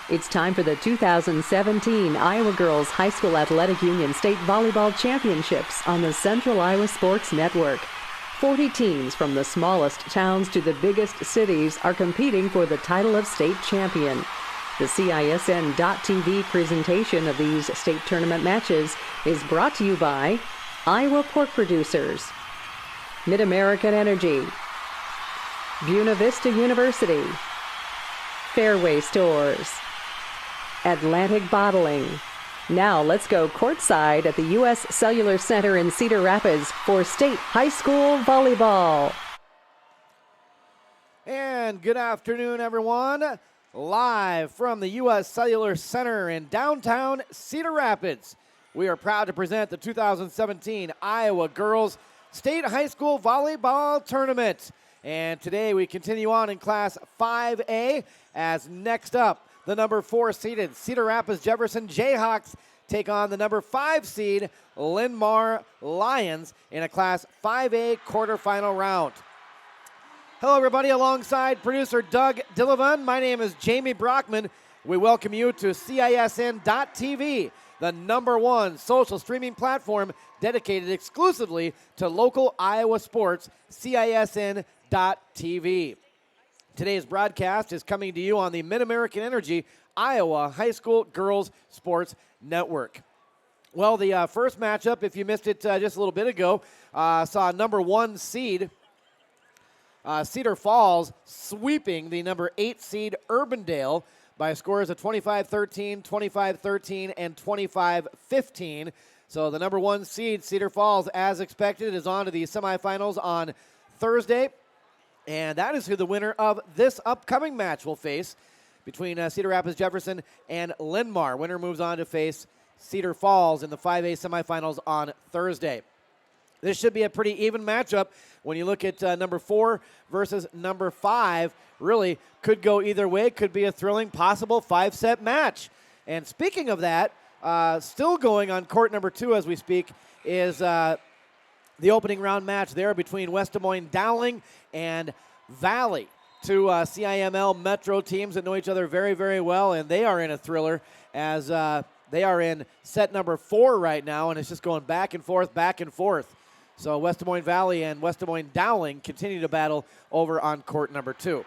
It's time for the 2017 Iowa Girls High School Athletic Union State Volleyball Championships on the Central Iowa Sports Network. 40 teams from the smallest towns to the biggest cities are competing for the title of state champion. The CISN.TV presentation of these state tournament matches is brought to you by Iowa Pork Producers, Mid-American Energy, Buena Vista University, Fairway Stores, Atlantic Bottling. Now let's go courtside at the U.S. Cellular Center in Cedar Rapids for state high school volleyball. And good afternoon, everyone. Live from the U.S. Cellular Center in downtown Cedar Rapids, we are proud to present the 2017 Iowa Girls State High School Volleyball Tournament. And today we continue on in Class 5A as next up, the number 4 seeded Cedar Rapids Jefferson Jayhawks take on the number 5 seed Linn-Mar Lions in a Class 5A quarterfinal round. Hello, everybody. Alongside producer Doug Dillevan, my name is Jamie Brockman. We welcome you to CISN.TV, the #1 social streaming platform dedicated exclusively to local Iowa sports, CISN.TV. Today's broadcast is coming to you on the Mid-American Energy Iowa High School Girls Sports Network. Well, the first matchup, if you missed it just a little bit ago, saw number 1 seed Cedar Falls sweeping the number 8 seed Urbandale by scores of 25-13, 25-13, and 25-15. So the number 1 seed Cedar Falls, as expected, is on to the semifinals on Thursday. And that is who the winner of this upcoming match will face between Cedar Rapids Jefferson and Linn-Mar. Winner moves on to face Cedar Falls in the 5A semifinals on Thursday. This should be a pretty even matchup when you look at number 4 versus number 5. Really could go either way. Could be a thrilling possible 5-set match. And speaking of that, still going on court number 2 as we speak is the opening round match there between West Des Moines Dowling and Valley. Two CIML Metro teams that know each other very, very well, and they are in a thriller as they are in set number 4 right now, and it's just going back and forth, back and forth. So West Des Moines Valley and West Des Moines Dowling continue to battle over on court number 2.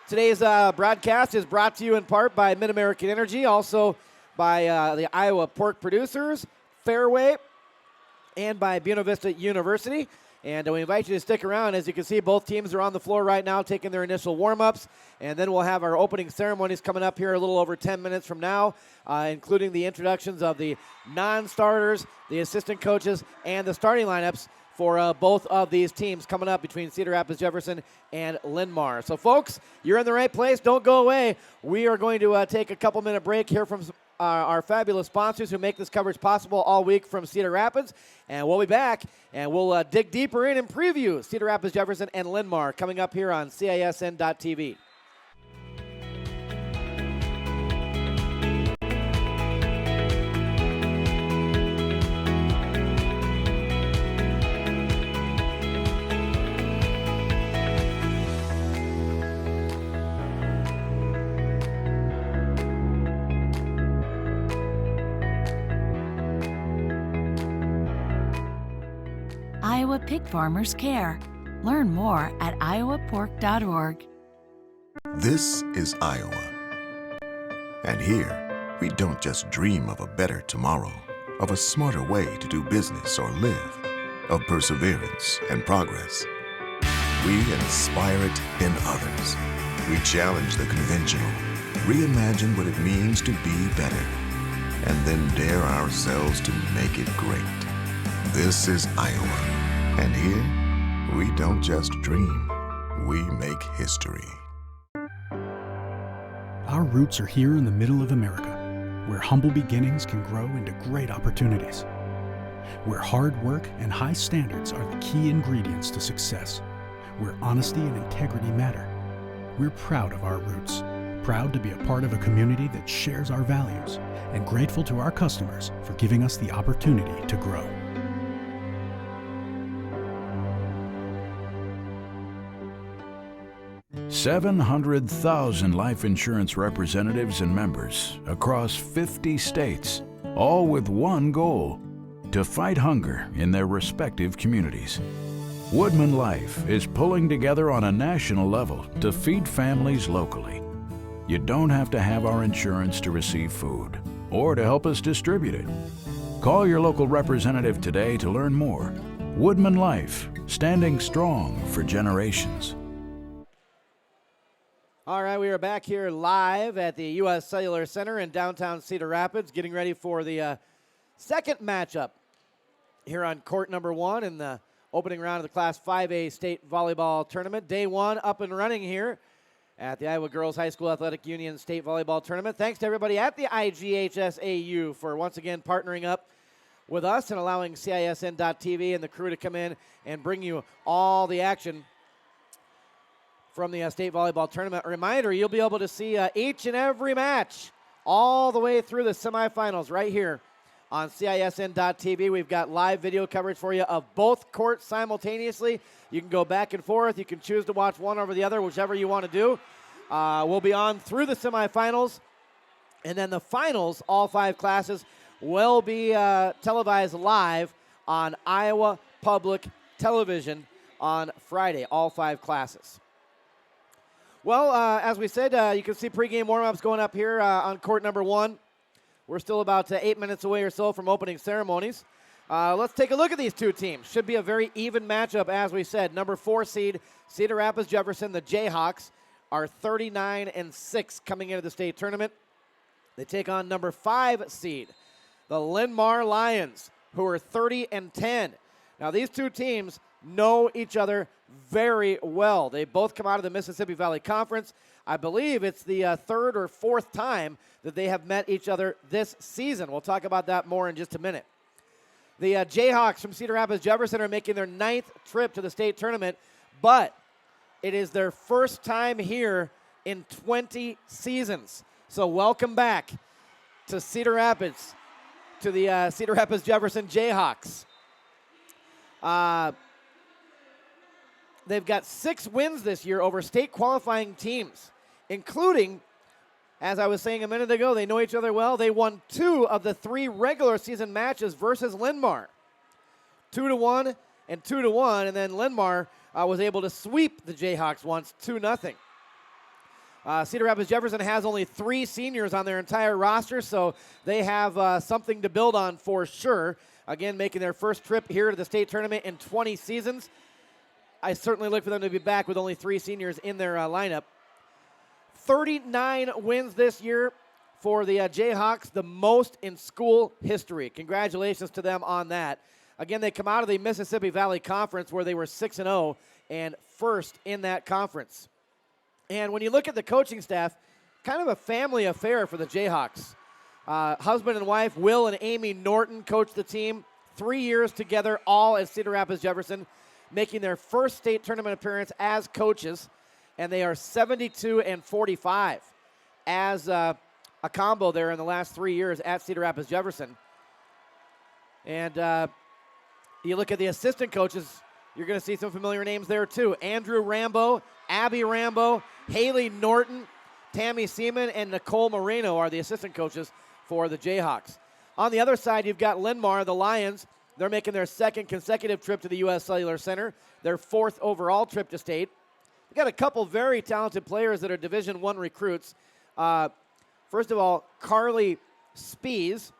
Today's broadcast is brought to you in part by Mid-American Energy, also by the Iowa Pork Producers, Fairway, and by Buena Vista University. And we invite you to stick around. As you can see, both teams are on the floor right now taking their initial warm-ups. And then we'll have our opening ceremonies coming up here a little over 10 minutes from now, including the introductions of the non-starters, the assistant coaches, and the starting lineups for both of these teams coming up between Cedar Rapids Jefferson and Linn-Mar. So, folks, you're in the right place. Don't go away. We are going to take a couple-minute break here from our fabulous sponsors who make this coverage possible all week from Cedar Rapids. And we'll be back, and we'll dig deeper in and preview Cedar Rapids, Jefferson, and Linn-Mar coming up here on CISN.TV. Iowa pig farmers care. Learn more at iowapork.org. This is Iowa. And here, we don't just dream of a better tomorrow, of a smarter way to do business or live, of perseverance and progress. We inspire it in others. We challenge the conventional, reimagine what it means to be better, and then dare ourselves to make it great. This is Iowa, and here, we don't just dream, we make history. Our roots are here in the middle of America, where humble beginnings can grow into great opportunities, where hard work and high standards are the key ingredients to success, where honesty and integrity matter. We're proud of our roots, proud to be a part of a community that shares our values, and grateful to our customers for giving us the opportunity to grow. 700,000 life insurance representatives and members across 50 states, all with one goal: to fight hunger in their respective communities. Woodman Life is pulling together on a national level to feed families locally. You don't have to have our insurance to receive food or to help us distribute it. Call your local representative today to learn more. Woodman Life, standing strong for generations. All right, we are back here live at the U.S. Cellular Center in downtown Cedar Rapids, getting ready for the second matchup here on court number 1 in the opening round of the Class 5A State Volleyball Tournament. Day 1 up and running here at the Iowa Girls High School Athletic Union State Volleyball Tournament. Thanks to everybody at the IGHSAU for once again partnering up with us and allowing CISN.TV and the crew to come in and bring you all the action from the state volleyball tournament. A reminder, you'll be able to see each and every match all the way through the semifinals right here on CISN.TV. We've got live video coverage for you of both courts simultaneously. You can go back and forth. You can choose to watch one over the other, whichever you want to do. We'll be on through the semifinals. And then the finals, all 5 classes, will be televised live on Iowa Public Television on Friday, all 5 classes. Well, as we said, you can see pregame warm-ups going up here on court number 1. We're still about 8 minutes away or so from opening ceremonies. Let's take a look at these two teams. Should be a very even matchup, as we said. Number 4 seed, Cedar Rapids Jefferson, the Jayhawks, are 39-6 coming into the state tournament. They take on number 5 seed, the Linn-Mar Lions, who are 30-10. Now, these two teams know each other very well. They both come out of the Mississippi Valley Conference. I believe it's the 3rd or 4th time that they have met each other this season. We'll talk about that more in just a minute. The Jayhawks from Cedar Rapids Jefferson are making their 9th trip to the state tournament, but it is their first time here in 20 seasons. So welcome back to Cedar Rapids, to the Cedar Rapids Jefferson Jayhawks. They've got 6 wins this year over state qualifying teams, including, as I was saying a minute ago, they know each other well. They won 2 of the 3 regular season matches versus Linn-Mar. 2-1 and 2-1, and then Linn-Mar was able to sweep the Jayhawks once, 2-0. Cedar Rapids Jefferson has only 3 seniors on their entire roster, so they have something to build on for sure. Again, making their first trip here to the state tournament in 20 seasons. I certainly look for them to be back with only 3 seniors in their lineup. 39 wins this year for the Jayhawks, the most in school history. Congratulations to them on that. Again, they come out of the Mississippi Valley Conference where they were 6-0 and first in that conference. And when you look at the coaching staff, kind of a family affair for the Jayhawks. Husband and wife, Will and Amy Norton, coach the team. 3 years together, all at Cedar Rapids Jefferson, making their first state tournament appearance as coaches, and they are 72-45 as a combo there in the last 3 years at Cedar Rapids Jefferson. And you look at the assistant coaches, you're going to see some familiar names there too. Andrew Rambo, Abby Rambo, Haley Norton, Tammy Seaman, and Nicole Moreno are the assistant coaches for the Jayhawks. On the other side, you've got Linn-Mar, the Lions. They're making their 2nd consecutive trip to the U.S. Cellular Center, their 4th overall trip to state. We've got a couple very talented players that are Division I recruits. First of all, Carly Spees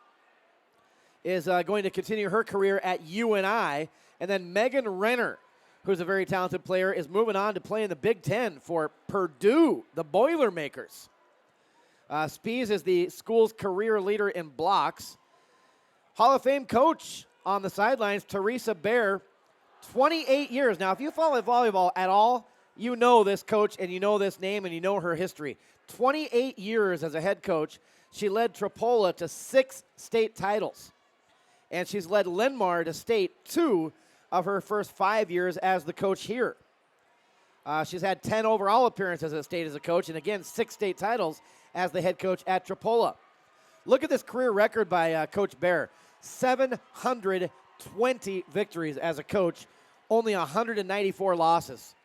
is going to continue her career at UNI. And then Megan Renner, who's a very talented player, is moving on to play in the Big Ten for Purdue, the Boilermakers. Spees is the school's career leader in blocks. Hall of Fame coach on the sidelines, Teresa Bear, 28 years. Now, if you follow volleyball at all, you know this coach and you know this name and you know her history. 28 years as a head coach. She led Tripoli to 6 state titles. And she's led Linn-Mar to state 2 of her first 5 years as the coach here. She's had 10 overall appearances at state as a coach, and again, 6 state titles as the head coach at Tripoli. Look at this career record by Coach Bear. 720 victories as a coach, only 194 losses.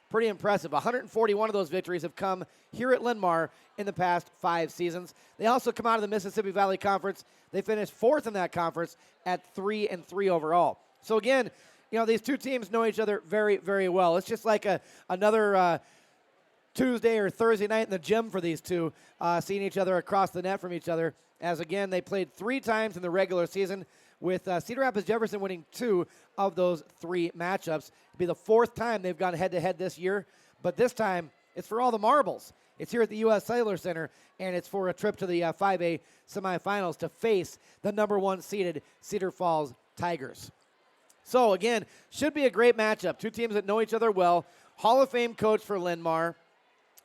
Pretty impressive. 141 of those victories have come here at Linn-Mar in the past 5 seasons. They also come out of the Mississippi Valley Conference. They finished 4th in that conference at 3-3 overall. So again, these two teams know each other very, very well. It's just like another Tuesday or Thursday night in the gym for these two, seeing each other across the net from each other. As again, they played 3 times in the regular season, with Cedar Rapids Jefferson winning 2 of those 3 matchups. It'll be the 4th time they've gone head-to-head this year, but this time it's for all the marbles. It's here at the U.S. Cellular Center, and it's for a trip to the 5A semifinals to face the number 1 seeded Cedar Falls Tigers. So again, should be a great matchup. Two teams that know each other well. Hall of Fame coach for Linn-Mar.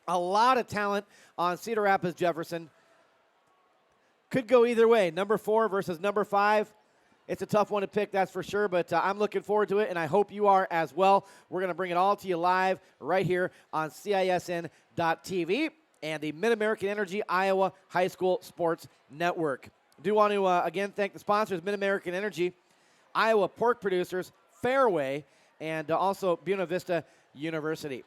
A lot of talent on Cedar Rapids Jefferson. Could go either way. Number 4 versus number 5. It's a tough one to pick, that's for sure, but I'm looking forward to it, and I hope you are as well. We're going to bring it all to you live right here on CISN.TV and the Mid-American Energy Iowa High School Sports Network. I do want to, again, thank the sponsors, Mid-American Energy, Iowa Pork Producers, Fairway, and also Buena Vista University.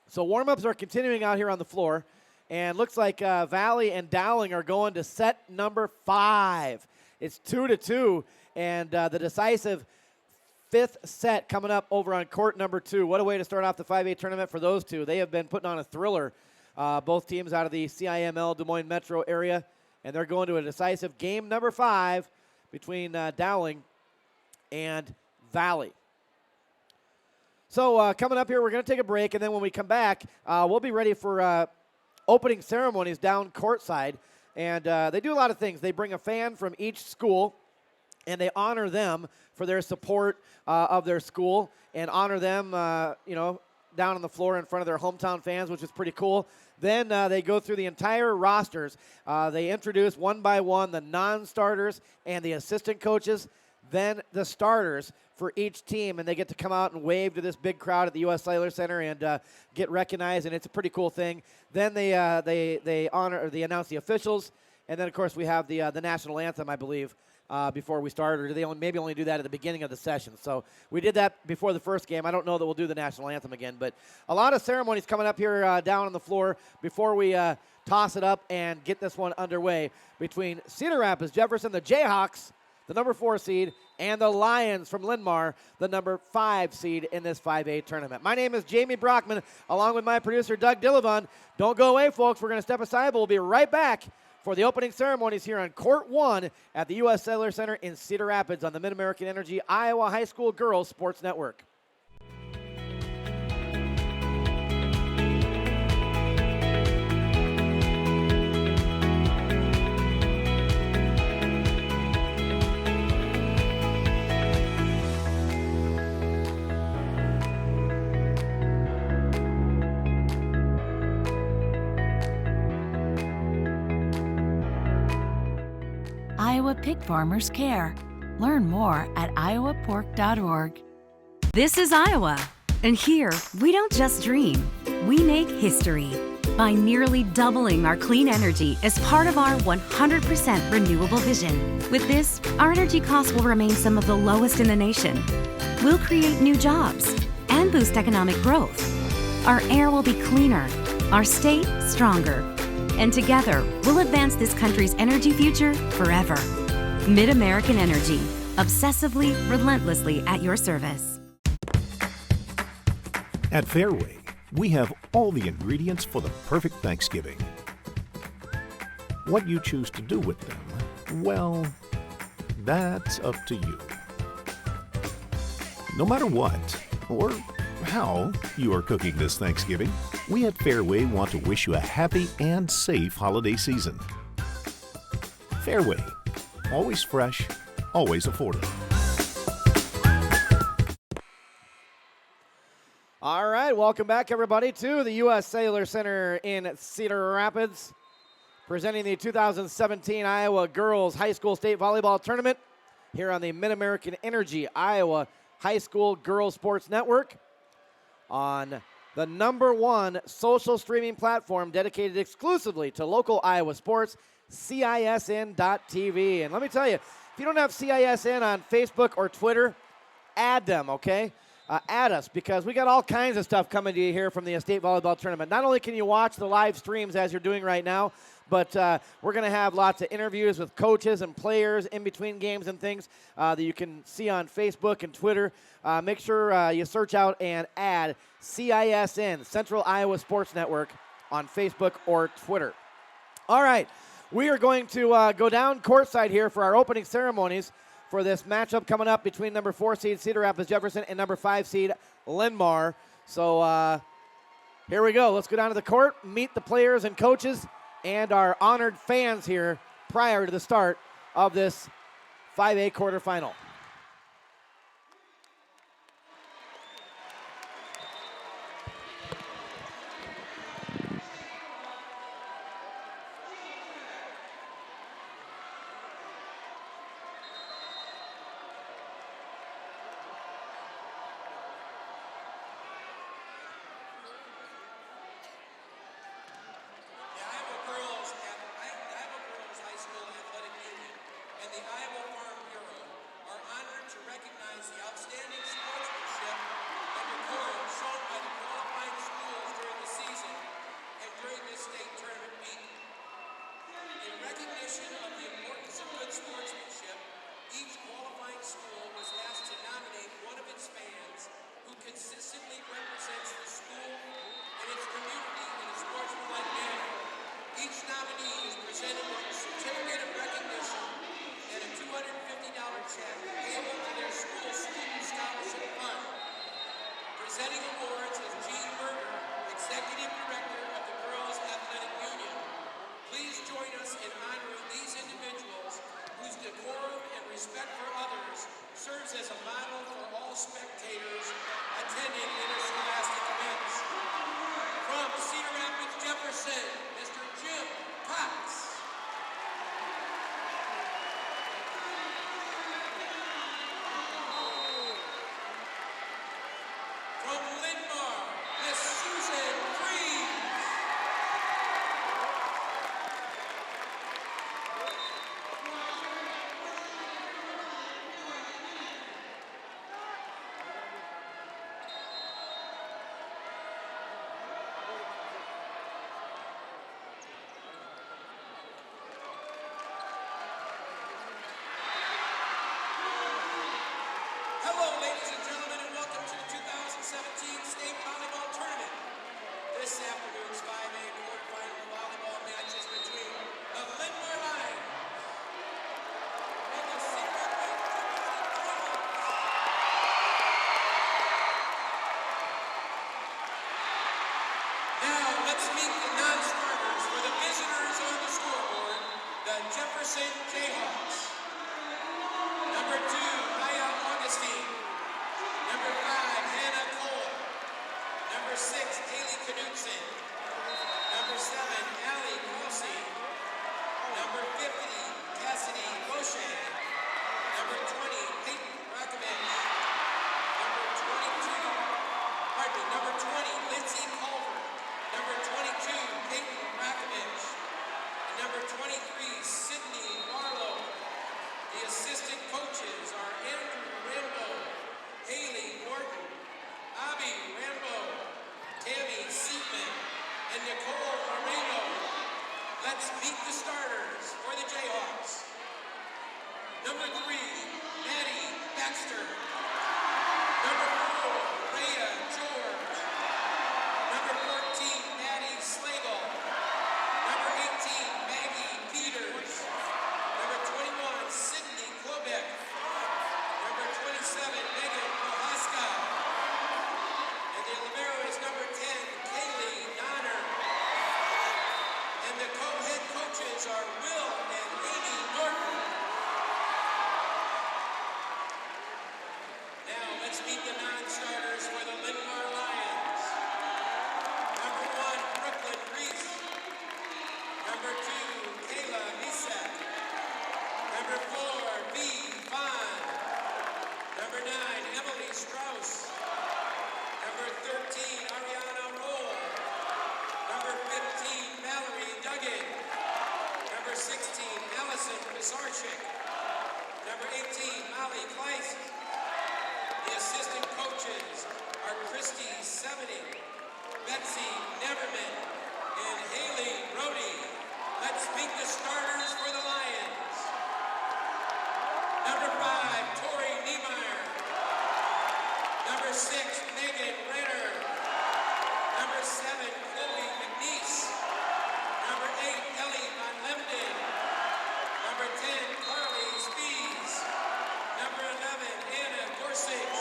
So warm-ups are continuing out here on the floor, and looks like Valley and Dowling are going to set number 5. It's 2-2, and the decisive 5th set coming up over on court number 2. What a way to start off the 5A tournament for those two. They have been putting on a thriller, both teams out of the CIML Des Moines Metro area, and they're going to a decisive game number 5 between Dowling and Valley. So coming up here, we're going to take a break, and then when we come back, we'll be ready for opening ceremonies down courtside. And they do a lot of things. They bring a fan from each school, and they honor them for their support of their school and honor them, down on the floor in front of their hometown fans, which is pretty cool. Then they go through the entire rosters. They introduce one by one the non-starters and the assistant coaches, then the starters for each team, and they get to come out and wave to this big crowd at the U.S. Cellular Center and get recognized, and it's a pretty cool thing. Then they announce the officials, and then of course we have the national anthem, I believe, before we start, or do they maybe only do that at the beginning of the session? So we did that before the first game. I don't know that we'll do the national anthem again, but a lot of ceremonies coming up here down on the floor before we toss it up and get this one underway between Cedar Rapids Jefferson, the Jayhawks, the number 4 seed, and the Lions from Linn-Mar, the number 5 seed in this 5A tournament. My name is Jamie Brockman, along with my producer, Doug Dillivon. Don't go away, folks. We're going to step aside, but we'll be right back for the opening ceremonies here on Court 1 at the U.S. Cellular Center in Cedar Rapids on the Mid-American Energy Iowa High School Girls Sports Network. Iowa pig farmers care. Learn more at iowapork.org. This is Iowa, and here we don't just dream, we make history by nearly doubling our clean energy as part of our 100% renewable vision. With this, our energy costs will remain some of the lowest in the nation. We'll create new jobs and boost economic growth. Our air will be cleaner, our state stronger, and together we'll advance this country's energy future forever. Mid-American Energy, obsessively, relentlessly at your service. At Fairway, we have all the ingredients for the perfect Thanksgiving. What you choose to do with them, well, that's up to you. No matter what, or how you are cooking this Thanksgiving, we at Fairway want to wish you a happy and safe holiday season. Fairway, always fresh, always affordable. All right, welcome back, everybody, to the U.S. Cellular Center in Cedar Rapids, presenting the 2017 Iowa Girls High School State Volleyball Tournament here on the Mid-American Energy Iowa High School Girls Sports Network on the number 1 social streaming platform dedicated exclusively to local Iowa sports, CISN.TV. And let me tell you, if you don't have CISN on Facebook or Twitter, add them, okay? at us, because we got all kinds of stuff coming to you here from the state volleyball tournament. Not only can you watch the live streams as you're doing right now, but we're going to have lots of interviews with coaches and players in between games and things that you can see on Facebook and Twitter. Make sure you search out and add CISN, Central Iowa Sports Network, on Facebook or Twitter. All right, we are going to go down courtside here for our opening ceremonies for this matchup coming up between number 4 seed Cedar Rapids Jefferson and number 5 seed Linn-Mar. So here we go. Let's go down to the court, meet the players and coaches and our honored fans here prior to the start of this 5A quarterfinal. Jefferson Jayhawks. Number 2, Maya Augustine. Number 5, Hannah Cole. Number 6, Haley Knudsen. Number 7, Allie Kelsey. Number 50, Cassidy Boucher. Number 20, Peyton Rakovich. Number 20, Lindsay Culver. Number 22, Peyton Rakovich. And number 23, Sydney Barlow. The assistant coaches are Andrew Rambo, Haley Norton, Abby Rambo, Tammy Seatman, and Nicole Moreno. Let's meet the starters for the Jayhawks. Number 3, Maddie Baxter. Number 4, Rhea George. Number 14, Maddie Slagle. Number 18, Maggie Peters. Number 21, Sydney Klobeck. Number 27, Megan Prohaska. And the libero is number 10, Kaylee Donner. And the co-head coaches are Will and Amy Norton. Now let's meet the non-starters for the Linn-Mar Lions. Number 1, Brooklyn Reese. Number 2, Kayla Misak. Number 4, V. Vaughn. Number 9, Emily Strauss. Number 13, Ariana Roll. Number 15, Valerie Duggan. Number 16, Allison Pizarchik. Number 18, Molly Kleist. The assistant coaches 6, Megan Renner. Number 7, Chloe McNeese. Number 8, Ellie Van Lemden. Number 10, Carly Spees. Number 11, Anna Gorsuch.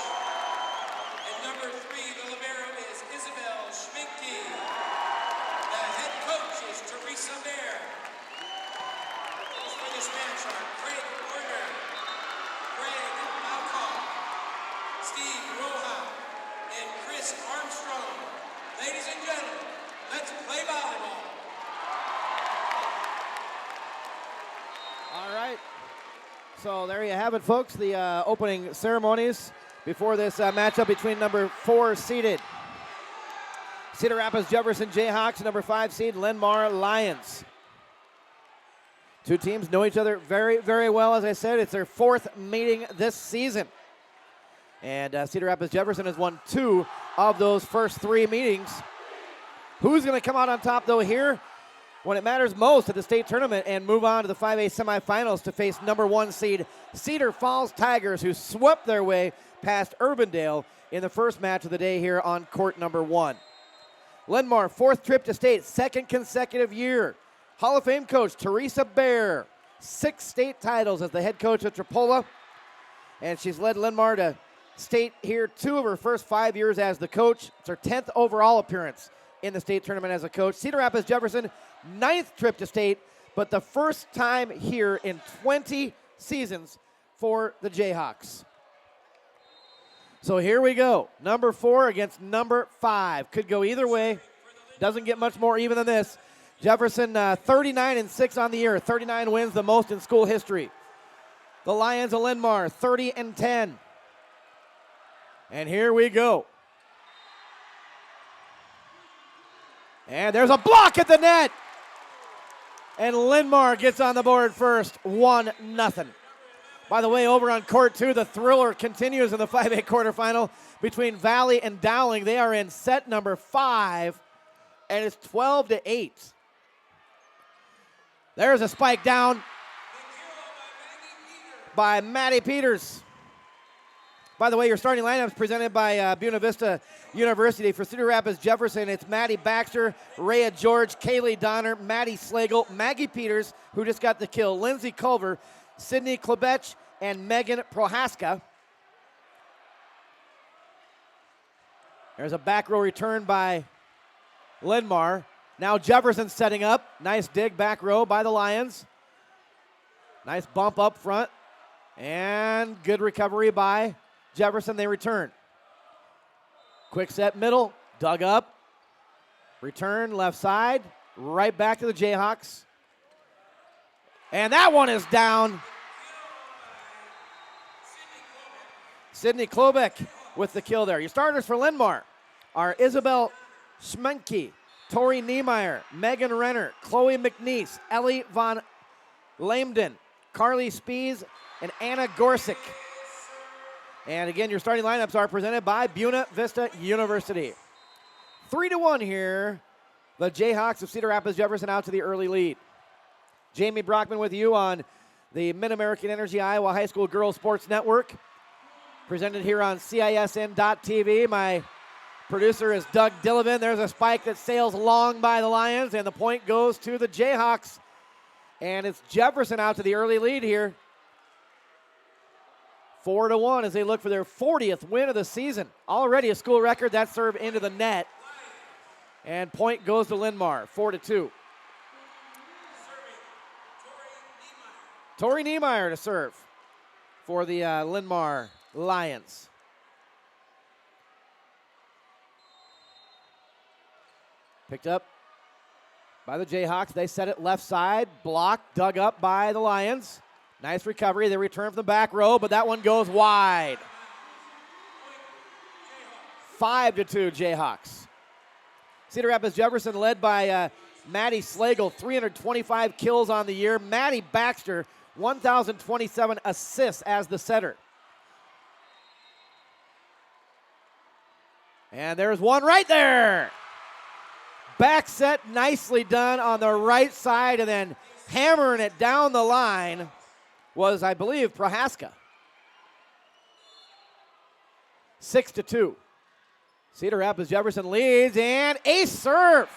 And number 3, the libero is Isabel Schminke. The head coach is Teresa Bear. Those for this match are Craig Werner, Greg Malkoff, Steve Roja, and Chris Armstrong. Ladies and gentlemen, let's play volleyball. All right. So there you have it, folks. The opening ceremonies before this matchup between number 4 seeded Cedar Rapids Jefferson Jayhawks and number 5 seed Linn-Mar Lions. Two teams know each other very, very well. As I said, it's their 4th meeting this season. And Cedar Rapids Jefferson has won 2 of those first 3 meetings. Who's going to come out on top, though, here when it matters most at the state tournament and move on to the 5A semifinals to face number 1 seed Cedar Falls Tigers, who swept their way past Urbandale in the first match of the day here on court number 1. Linn-Mar, 4th trip to state, 2nd consecutive year. Hall of Fame coach Teresa Bear, 6 state titles as the head coach at Tripola. And she's led Linn-Mar to state here 2 of her first 5 years as the coach. It's her 10th overall appearance in the state tournament as a coach. Cedar Rapids Jefferson, 9th trip to state, but the first time here in 20 seasons for the Jayhawks. So here we go. Number 4 against number 5. Could go either way. Doesn't get much more even than this. Jefferson 39-6 on the year. 39 wins, the most in school history. The Lions of Linn-Mar 30-10. And here we go. And there's a block at the net. And Linn-Mar gets on the board first, 1-0. By the way, over on court 2, the thriller continues in the 5A quarterfinal between Valley and Dowling. They are in set number 5, and it's 12-8. There's a spike down by Maddie Peters. By the way, your starting lineup is presented by Buena Vista University. For Cedar Rapids Jefferson, it's Maddie Baxter, Rhea George, Kaylee Donner, Maddie Slagle, Maggie Peters, who just got the kill, Lindsay Culver, Sydney Klebech, and Megan Prohaska. There's a back row return by Linn-Mar. Now Jefferson setting up. Nice dig back row by the Lions. Nice bump up front. And good recovery by Jefferson. They return. Quick set middle. Dug up. Return left side. Right back to the Jayhawks. And that one is down. Sydney Klobek with the kill there. Your starters for Linn-Mar are Isabel Schmenke, Tori Niemeyer, Megan Renner, Chloe McNeese, Ellie Van Lamden, Carly Spees, and Anna Gorsuch. And again, your starting lineups are presented by Buena Vista University. 3-1 here. The Jayhawks of Cedar Rapids Jefferson out to the early lead. Jamie Brockman with you on the Mid-American Energy Iowa High School Girls Sports Network. Presented here on CISN.TV. My producer is Doug Dillevin. There's a spike that sails long by the Lions, and the point goes to the Jayhawks. And it's Jefferson out to the early lead here. 4-1 as they look for their 40th win of the season. Already a school record. That serve into the net. And point goes to Linn-Mar, 4-2. Tori Niemeyer to serve for the Linn-Mar Lions. Picked up by the Jayhawks. They set it left side. Blocked, dug up by the Lions. Nice recovery. They return from the back row, but that one goes wide. 5-2 Jayhawks. Cedar Rapids Jefferson led by Maddie Slagle, 325 kills on the year. Maddie Baxter, 1,027 assists as the setter. And there's one right there. Back set, nicely done on the right side, and then hammering it down the line was, I believe, Prohaska. 6-2. Cedar Rapids Jefferson leads, and ace serve.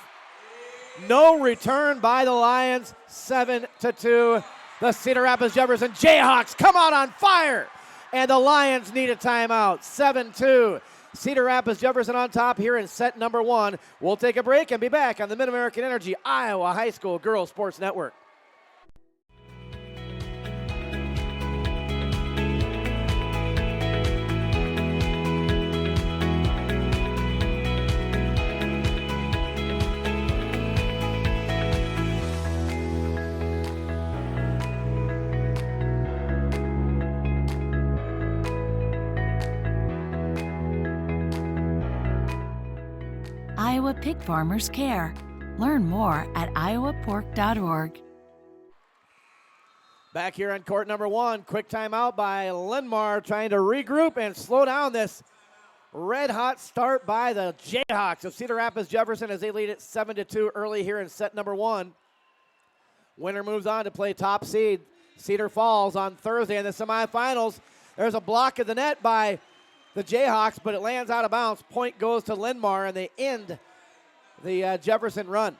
No return by the Lions, 7-2. The Cedar Rapids Jefferson Jayhawks come out on fire, and the Lions need a timeout, 7-2. Cedar Rapids Jefferson on top here in set number 1. We'll take a break and be back on the Mid-American Energy Iowa High School Girls Sports Network. Iowa pig farmers care. Learn more at iowapork.org. Back here on court number 1, quick timeout by Linn-Mar trying to regroup and slow down this red-hot start by the Jayhawks of Cedar Rapids Jefferson as they lead it 7-2 early here in set number 1. Winner moves on to play top seed Cedar Falls on Thursday in the semifinals. There's a block at the net by the Jayhawks, but it lands out of bounds. Point goes to Linn-Mar, and they end the Jefferson run.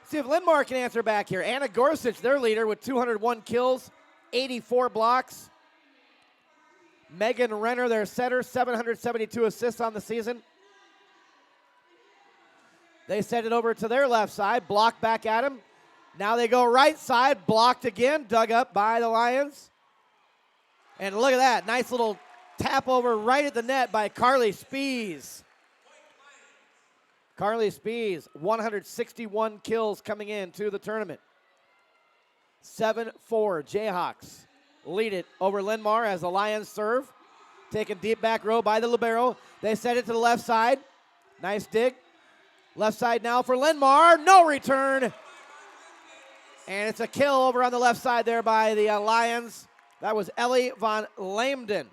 See if Linn-Mar can answer back here. Anna Gorsuch, their leader, with 201 kills, 84 blocks. Megan Renner, their setter, 772 assists on the season. They send it over to their left side, blocked back at him. Now they go right side, blocked again, dug up by the Lions. And look at that, nice little tap over right at the net by Carly Spees. Carly Spees, 161 kills coming into the tournament. 7-4, Jayhawks lead it over Linn-Mar as the Lions serve. Taken deep back row by the libero. They send it to the left side. Nice dig. Left side now for Linn-Mar. No return. And it's a kill over on the left side there by the Lions. That was Ellie von Lamden,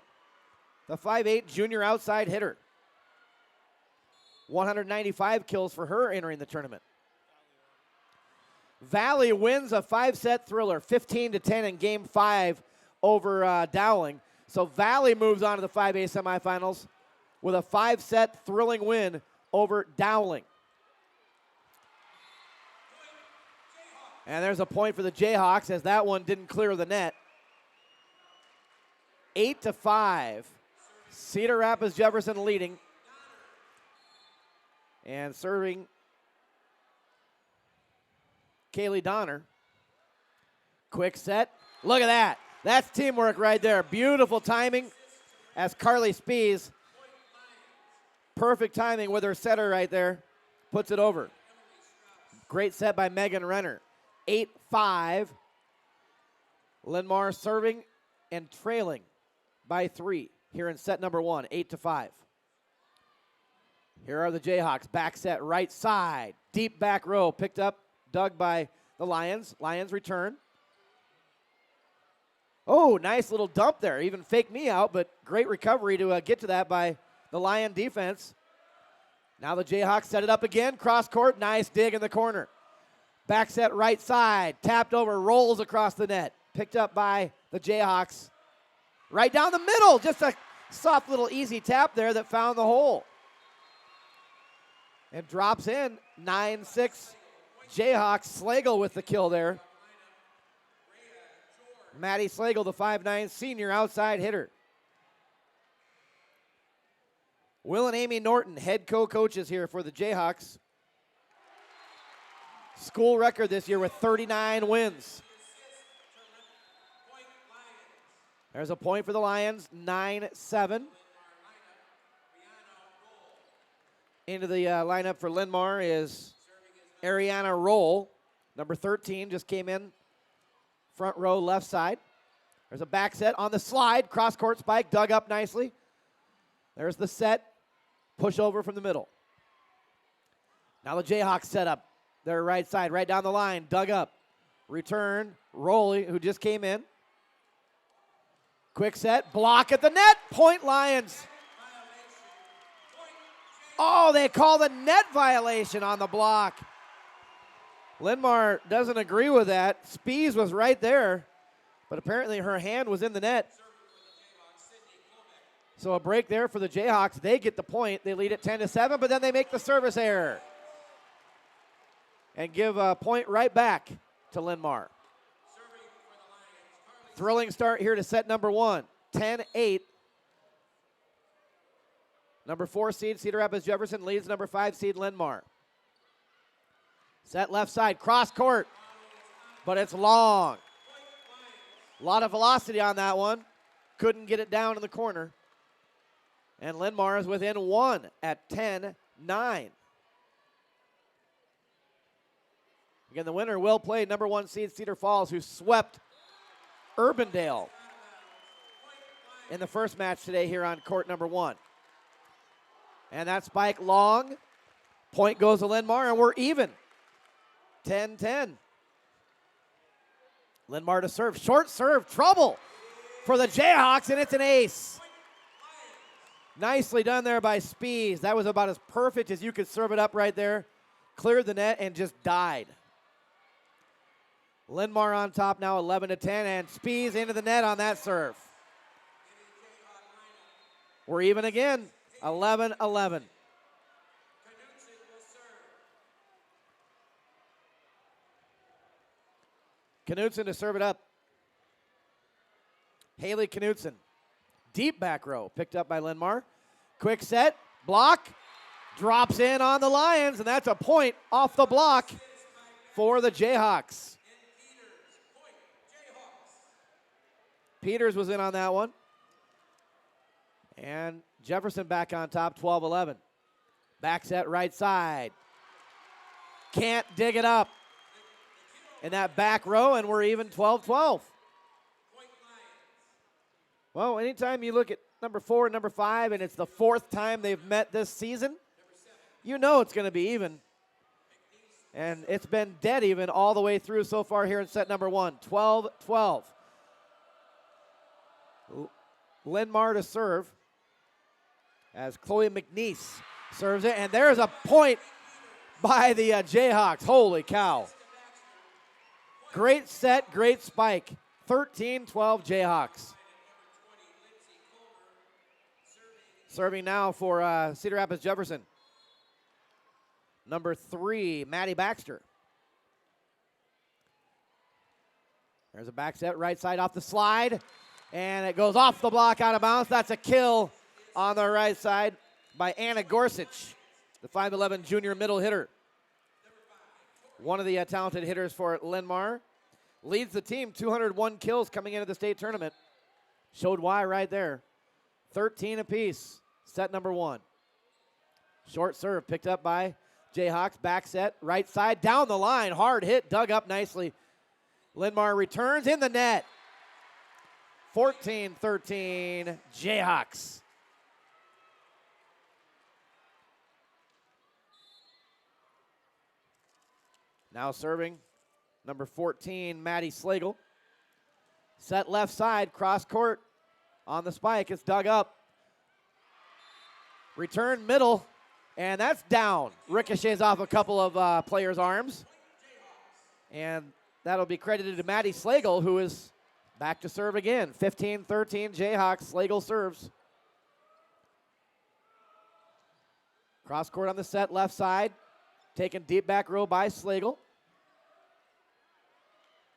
the 5'8 junior outside hitter. 195 kills for her entering the tournament. Valley wins a 5-set thriller, 15-10 in Game 5 over Dowling. So Valley moves on to the 5A semifinals with a 5-set thrilling win over Dowling. And there's a point for the Jayhawks as that one didn't clear the net. 8-5. Cedar Rapids Jefferson leading. And serving Kaylee Donner. Quick set. Look at that. That's teamwork right there. Beautiful timing as Carly Spees. Perfect timing with her setter right there. Puts it over. Great set by Megan Renner. 8-5. Linn-Mar serving and trailing by 3 here in set number 1, 8-5. Here are the Jayhawks. Back set, right side. Deep back row. Picked up, dug by the Lions. Lions return. Oh, nice little dump there. Even faked me out, but great recovery to get to that by the Lion defense. Now the Jayhawks set it up again. Cross court. Nice dig in the corner. Back set, right side. Tapped over, rolls across the net. Picked up by the Jayhawks. Right down the middle. Just a soft little easy tap there that found the hole. And drops in 9-6 Jayhawks. Slagle with the kill there. Maddie Slagle, the 5'9 senior outside hitter. Will and Amy Norton, head co-coaches here for the Jayhawks. School record this year with 39 wins. There's a point for the Lions, 9-7. Into the lineup for Linn-Mar is Ariana Roll, number 13, just came in. Front row, left side. There's a back set on the slide. Cross-court spike, dug up nicely. There's the set. Push over from the middle. Now the Jayhawks set up their right side, right down the line. Dug up. Return. Rowley, who just came in. Quick set. Block at the net. Point Lions. Oh, they call the net violation on the block. Linn-Mar doesn't agree with that. Spees was right there, but apparently her hand was in the net. So a break there for the Jayhawks. They get the point. They lead it 10-7, but then they make the service error and give a point right back to Linn-Mar. Thrilling start here to set number 1. 10-8. Number 4 seed Cedar Rapids Jefferson leads number 5 seed Linn-Mar. Set left side, cross court, but it's long. A lot of velocity on that one. Couldn't get it down in the corner. And Linn-Mar is within 1 at 10-9. Again, the winner will play number 1 seed Cedar Falls, who swept Urbandale in the first match today here on court number 1. And that spike long. Point goes to Linn-Mar, and we're even. 10-10. Linn-Mar to serve. Short serve. Trouble for the Jayhawks, and it's an ace. Nicely done there by Spees. That was about as perfect as you could serve it up right there. Cleared the net and just died. Linn-Mar on top now 11-10, and Spees into the net on that serve. We're even again, 11-11. Knudsen to serve it up. Haley Knudsen. Deep back row, picked up by Linn-Mar. Quick set, block, drops in on the Lions, and that's a point off the block for the Jayhawks. Peters was in on that one. And Jefferson back on top, 12-11. Back set right side. Can't dig it up in that back row, and we're even 12-12. Well, anytime you look at number 4 and number 5, and it's the 4th time they've met this season, you know it's going to be even. And it's been dead even all the way through so far here in set number 1, 12-12. Linn-Mar to serve as Chloe McNeese serves it, and there's a point by the Jayhawks. Holy cow. Great set, great spike. 13-12 Jayhawks. Serving now for Cedar Rapids Jefferson. Number 3, Maddie Baxter. There's a back set, right side off the slide. And it goes off the block, out of bounds. That's a kill on the right side by Anna Gorsuch, the 5'11 junior middle hitter. One of the talented hitters for Linn-Mar. Leads the team, 201 kills coming into the state tournament. Showed why right there. 13 apiece, set number 1. Short serve picked up by Jayhawks. Back set, right side, down the line. Hard hit, dug up nicely. Linn-Mar returns in the net. 14-13 Jayhawks. Now serving, number 14, Maddie Slagle. Set left side, cross court on the spike. It's dug up. Return middle, and that's down. Ricochets off a couple of players' arms. And that'll be credited to Maddie Slagle, who is back to serve again. 15-13 Jayhawks. Slagle serves. Cross court on the set, left side. Taken deep back row by Slagle.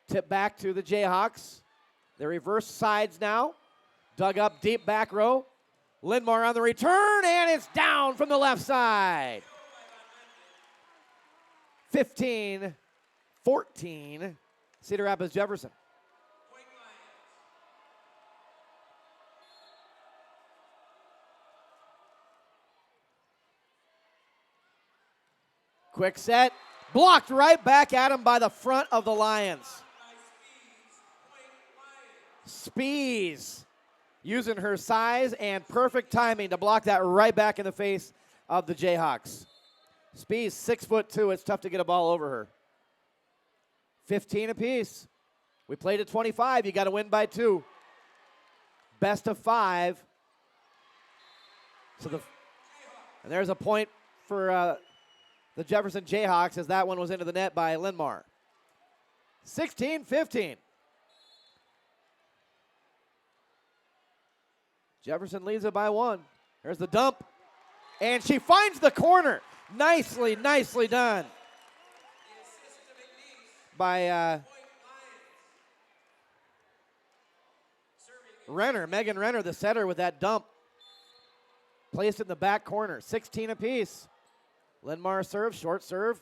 Tip back to the Jayhawks. They reverse sides now. Dug up deep back row. Linn-Mar on the return, and it's down from the left side. 15-14 Cedar Rapids Jefferson. Quick set, blocked right back at him by the front of the Lions. Spees using her size and perfect timing to block that right back in the face of the Jayhawks. Spees, 6'2". It's tough to get a ball over her. 15 apiece. We played at 25. You got to win by 2. Best of 5. And there's a point for the Jefferson Jayhawks as that one was into the net by Linn-Mar. 16-15. Jefferson leads it by 1. There's the dump. And she finds the corner. Nicely done by Renner. Megan Renner, the setter, with that dump. Placed in the back corner. 16 apiece. Linn-Mar serve, short serve.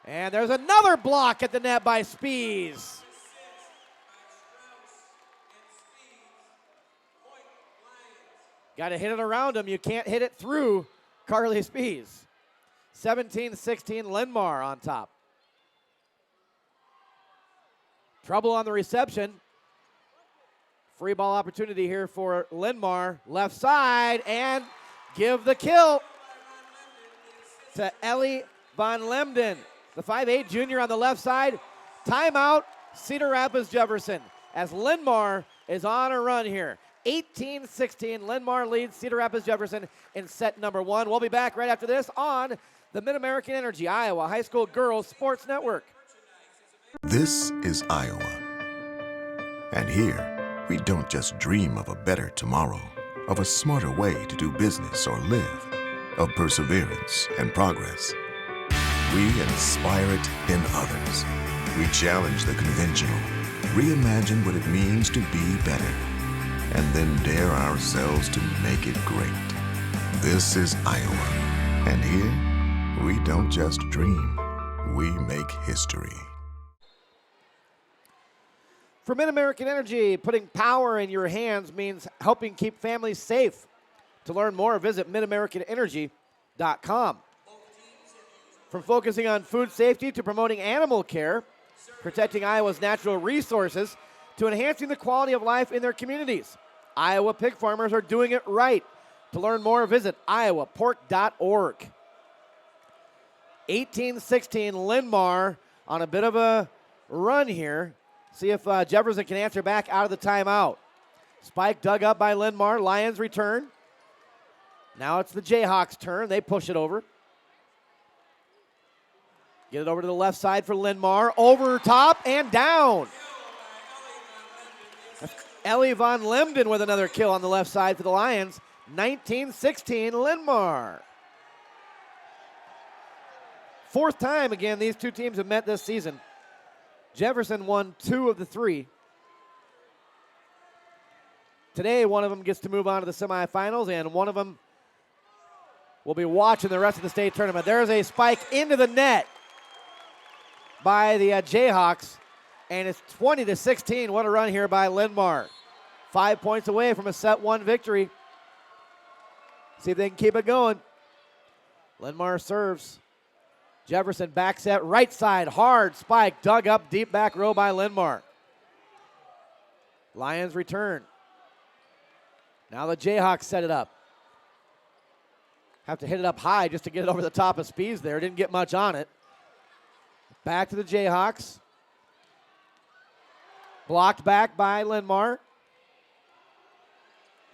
And there's another block at the net by Spies. Got to hit it around him. You can't hit it through Carly Spies. 17-16, Linn-Mar on top. Trouble on the reception. Free ball opportunity here for Linn-Mar. Left side, and give the kill to Ellie Von Lemden. The 5'8 junior on the left side. Timeout, Cedar Rapids Jefferson, as Linn-Mar is on a run here. 18-16, Linn-Mar leads Cedar Rapids Jefferson in set number 1. We'll be back right after this on the Mid-American Energy Iowa High School Girls Sports Network. This is Iowa. And here, we don't just dream of a better tomorrow, of a smarter way to do business or live, of perseverance and progress. We inspire it in others. We challenge the conventional, reimagine what it means to be better, and then dare ourselves to make it great. This is Iowa. And here, we don't just dream, we make history. For Mid-American Energy, putting power in your hands means helping keep families safe. To learn more, visit midamericanenergy.com. From focusing on food safety to promoting animal care, protecting Iowa's natural resources, to enhancing the quality of life in their communities, Iowa pig farmers are doing it right. To learn more, visit iowapork.org. 18-16, Linn-Mar on a bit of a run here. See if Jefferson can answer back out of the timeout. Spike dug up by Linn-Mar. Lions return. Now it's the Jayhawks' turn. They push it over. Get it over to the left side for Linn-Mar. Over top and down. Ellie Von Lemden with another kill on the left side for the Lions. 19-16, Linn-Mar. Fourth time, again, these two teams have met this season. Jefferson won 2 of the 3. Today, one of them gets to move on to the semifinals, and one of them will be watching the rest of the state tournament. There's a spike into the net by the Jayhawks, and it's 20-16. What a run here by Linn-Mar. 5 points away from a set 1 victory. See if they can keep it going. Linn-Mar serves. Jefferson back set, right side, hard spike, dug up deep back row by Linn-Mar. Lions return. Now the Jayhawks set it up. Have to hit it up high just to get it over the top of Spies there. Didn't get much on it. Back to the Jayhawks. Blocked back by Linn-Mar.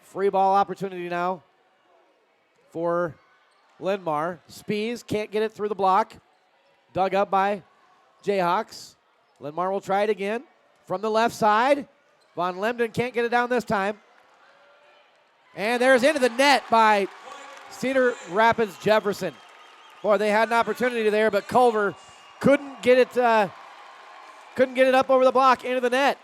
Free ball opportunity now for Linn-Mar. Spies can't get it through the block. Dug up by Jayhawks. Linn-Mar will try it again. From the left side. Von Lemden can't get it down this time. And there's into the net by Cedar Rapids Jefferson. Boy, they had an opportunity there, but Culver couldn't get it up over the block into the net.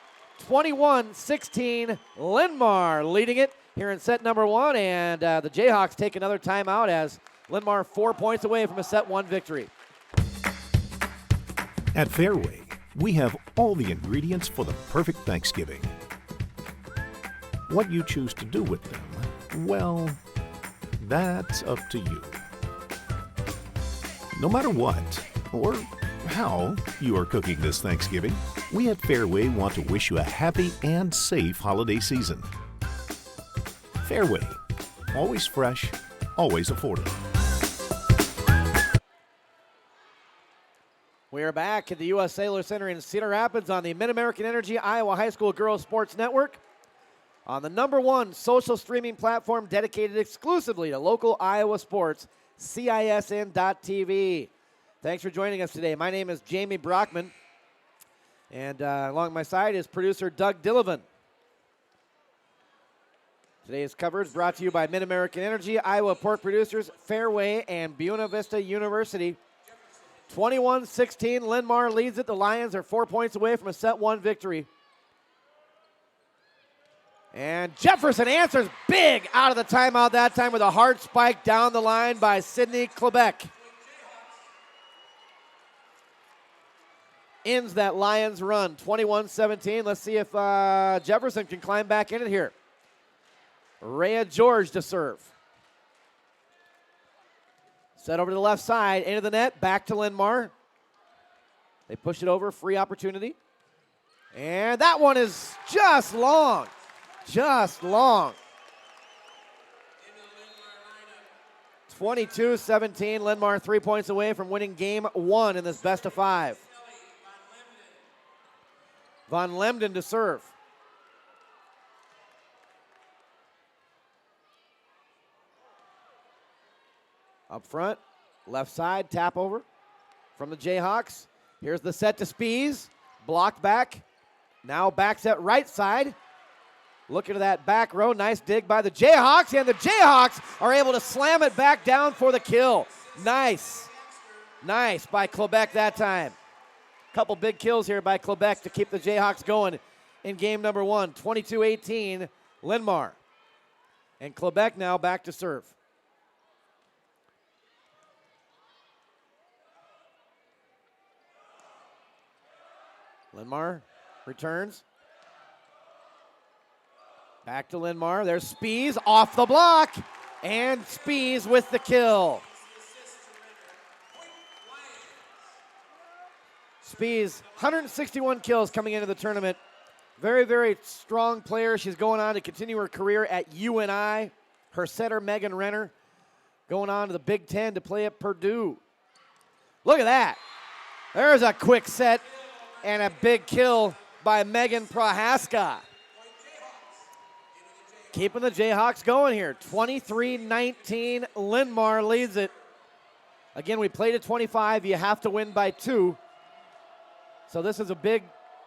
21-16, Linn-Mar leading it here in set number 1, and the Jayhawks take another timeout as Linn-Mar 4 points away from a set 1 victory. At Fairway, we have all the ingredients for the perfect Thanksgiving. What you choose to do with them, well, that's up to you. No matter what, or how you are cooking this Thanksgiving, we at Fairway want to wish you a happy and safe holiday season. Fairway, always fresh, always affordable. We are back at the U.S. Sailor Center in Cedar Rapids on the Mid-American Energy Iowa High School Girls Sports Network, on the number 1 social streaming platform dedicated exclusively to local Iowa sports, CISN.TV. Thanks for joining us today. My name is Jamie Brockman, and along my side is producer Doug Dillevan. Today's coverage brought to you by Mid-American Energy, Iowa Pork Producers, Fairway, and Buena Vista University. 21-16, Linn-Mar leads it. The Lions are 4 points away from a set 1 victory. And Jefferson answers big out of the timeout that time with a hard spike down the line by Sidney Klebeck. Ends that Lions run, 21-17. Let's see if Jefferson can climb back in it here. Rhea George to serve. Set over to the left side, into the net, back to Linn-Mar. They push it over, free opportunity. And that one is just long. Just long. 22-17, Linn-Mar 3 points away from winning game 1 in this best of 5. Von Lemden to serve. Up front, left side, tap over from the Jayhawks. Here's the set to Spies, blocked back. Now back set right side. Looking to that back row, nice dig by the Jayhawks, and the Jayhawks are able to slam it back down for the kill. Nice. Nice by Klebeck that time. Couple big kills here by Klebeck to keep the Jayhawks going in game number 1. 22-18, Linn-Mar. And Klebeck now back to serve. Linn-Mar returns. Back to Linn-Mar. There's Spies off the block. And Spies with the kill. Spies, 161 kills coming into the tournament. Very, very strong player. She's going on to continue her career at UNI. Her setter, Megan Renner, going on to the Big Ten to play at Purdue. Look at that. There's a quick set and a big kill by Megan Prohaska. Keeping the Jayhawks going here. 23-19, Linn-Mar leads it. Again, we played at 25. You have to win by 2. So this is a big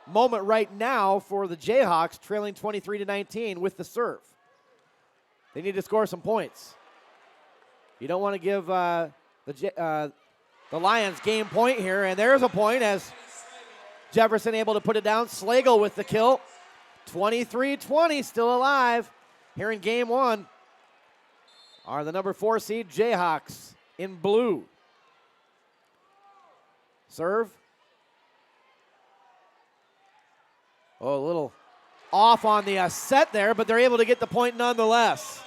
moment right now for the Jayhawks, trailing 23-19 with the serve. They need to score some points. You don't want to give the Lions game point here, and there's a point as Jefferson able to put it down. Slagle with the kill. 23-20, still alive. Here in game 1 are the number 4 seed Jayhawks in blue. Serve. Oh, a little off on the set there, but they're able to get the point nonetheless.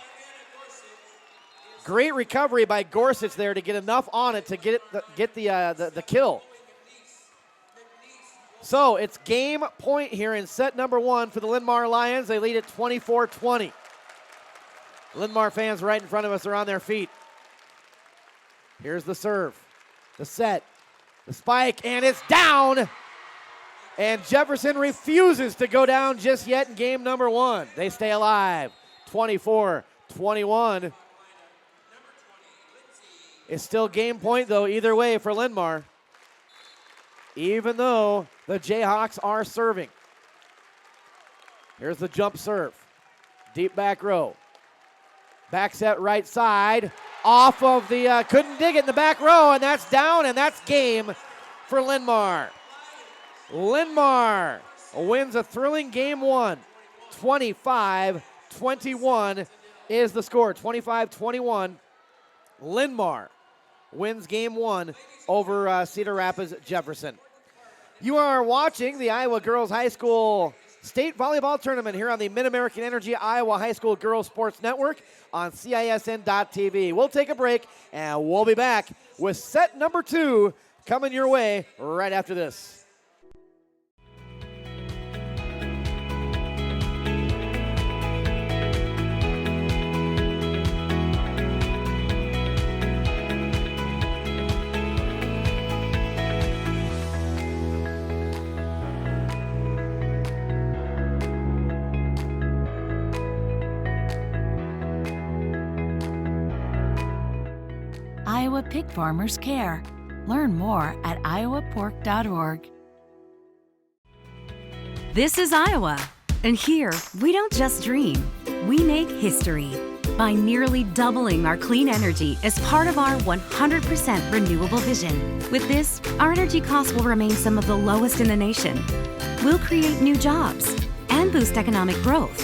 Great recovery by Gorsuch there to get enough on it to get the kill. So it's game point here in set number 1 for the Linn-Mar Lions. They lead at 24-20. Linn-Mar fans right in front of us are on their feet. Here's the serve, the set, the spike, and it's down. And Jefferson refuses to go down just yet in game number 1. They stay alive. 24-21. It's still game point, though, either way for Linn-Mar. Even though the Jayhawks are serving. Here's the jump serve. Deep back row. Back set right side. Off of the, couldn't dig it in the back row, and that's down, and that's game for Linn-Mar. Linn-Mar wins a thrilling game 1. 25-21 is the score. 25-21. Linn-Mar wins game 1 over Cedar Rapids Jefferson. You are watching the Iowa Girls High School State Volleyball Tournament here on the Mid-American Energy Iowa High School Girls Sports Network on CISN.TV. We'll take a break, and we'll be back with set number 2 coming your way right after this. Iowa pig farmers care. Learn more at iowapork.org. This is Iowa. And here, we don't just dream, we make history by nearly doubling our clean energy as part of our 100% renewable vision. With this, our energy costs will remain some of the lowest in the nation. We'll create new jobs and boost economic growth.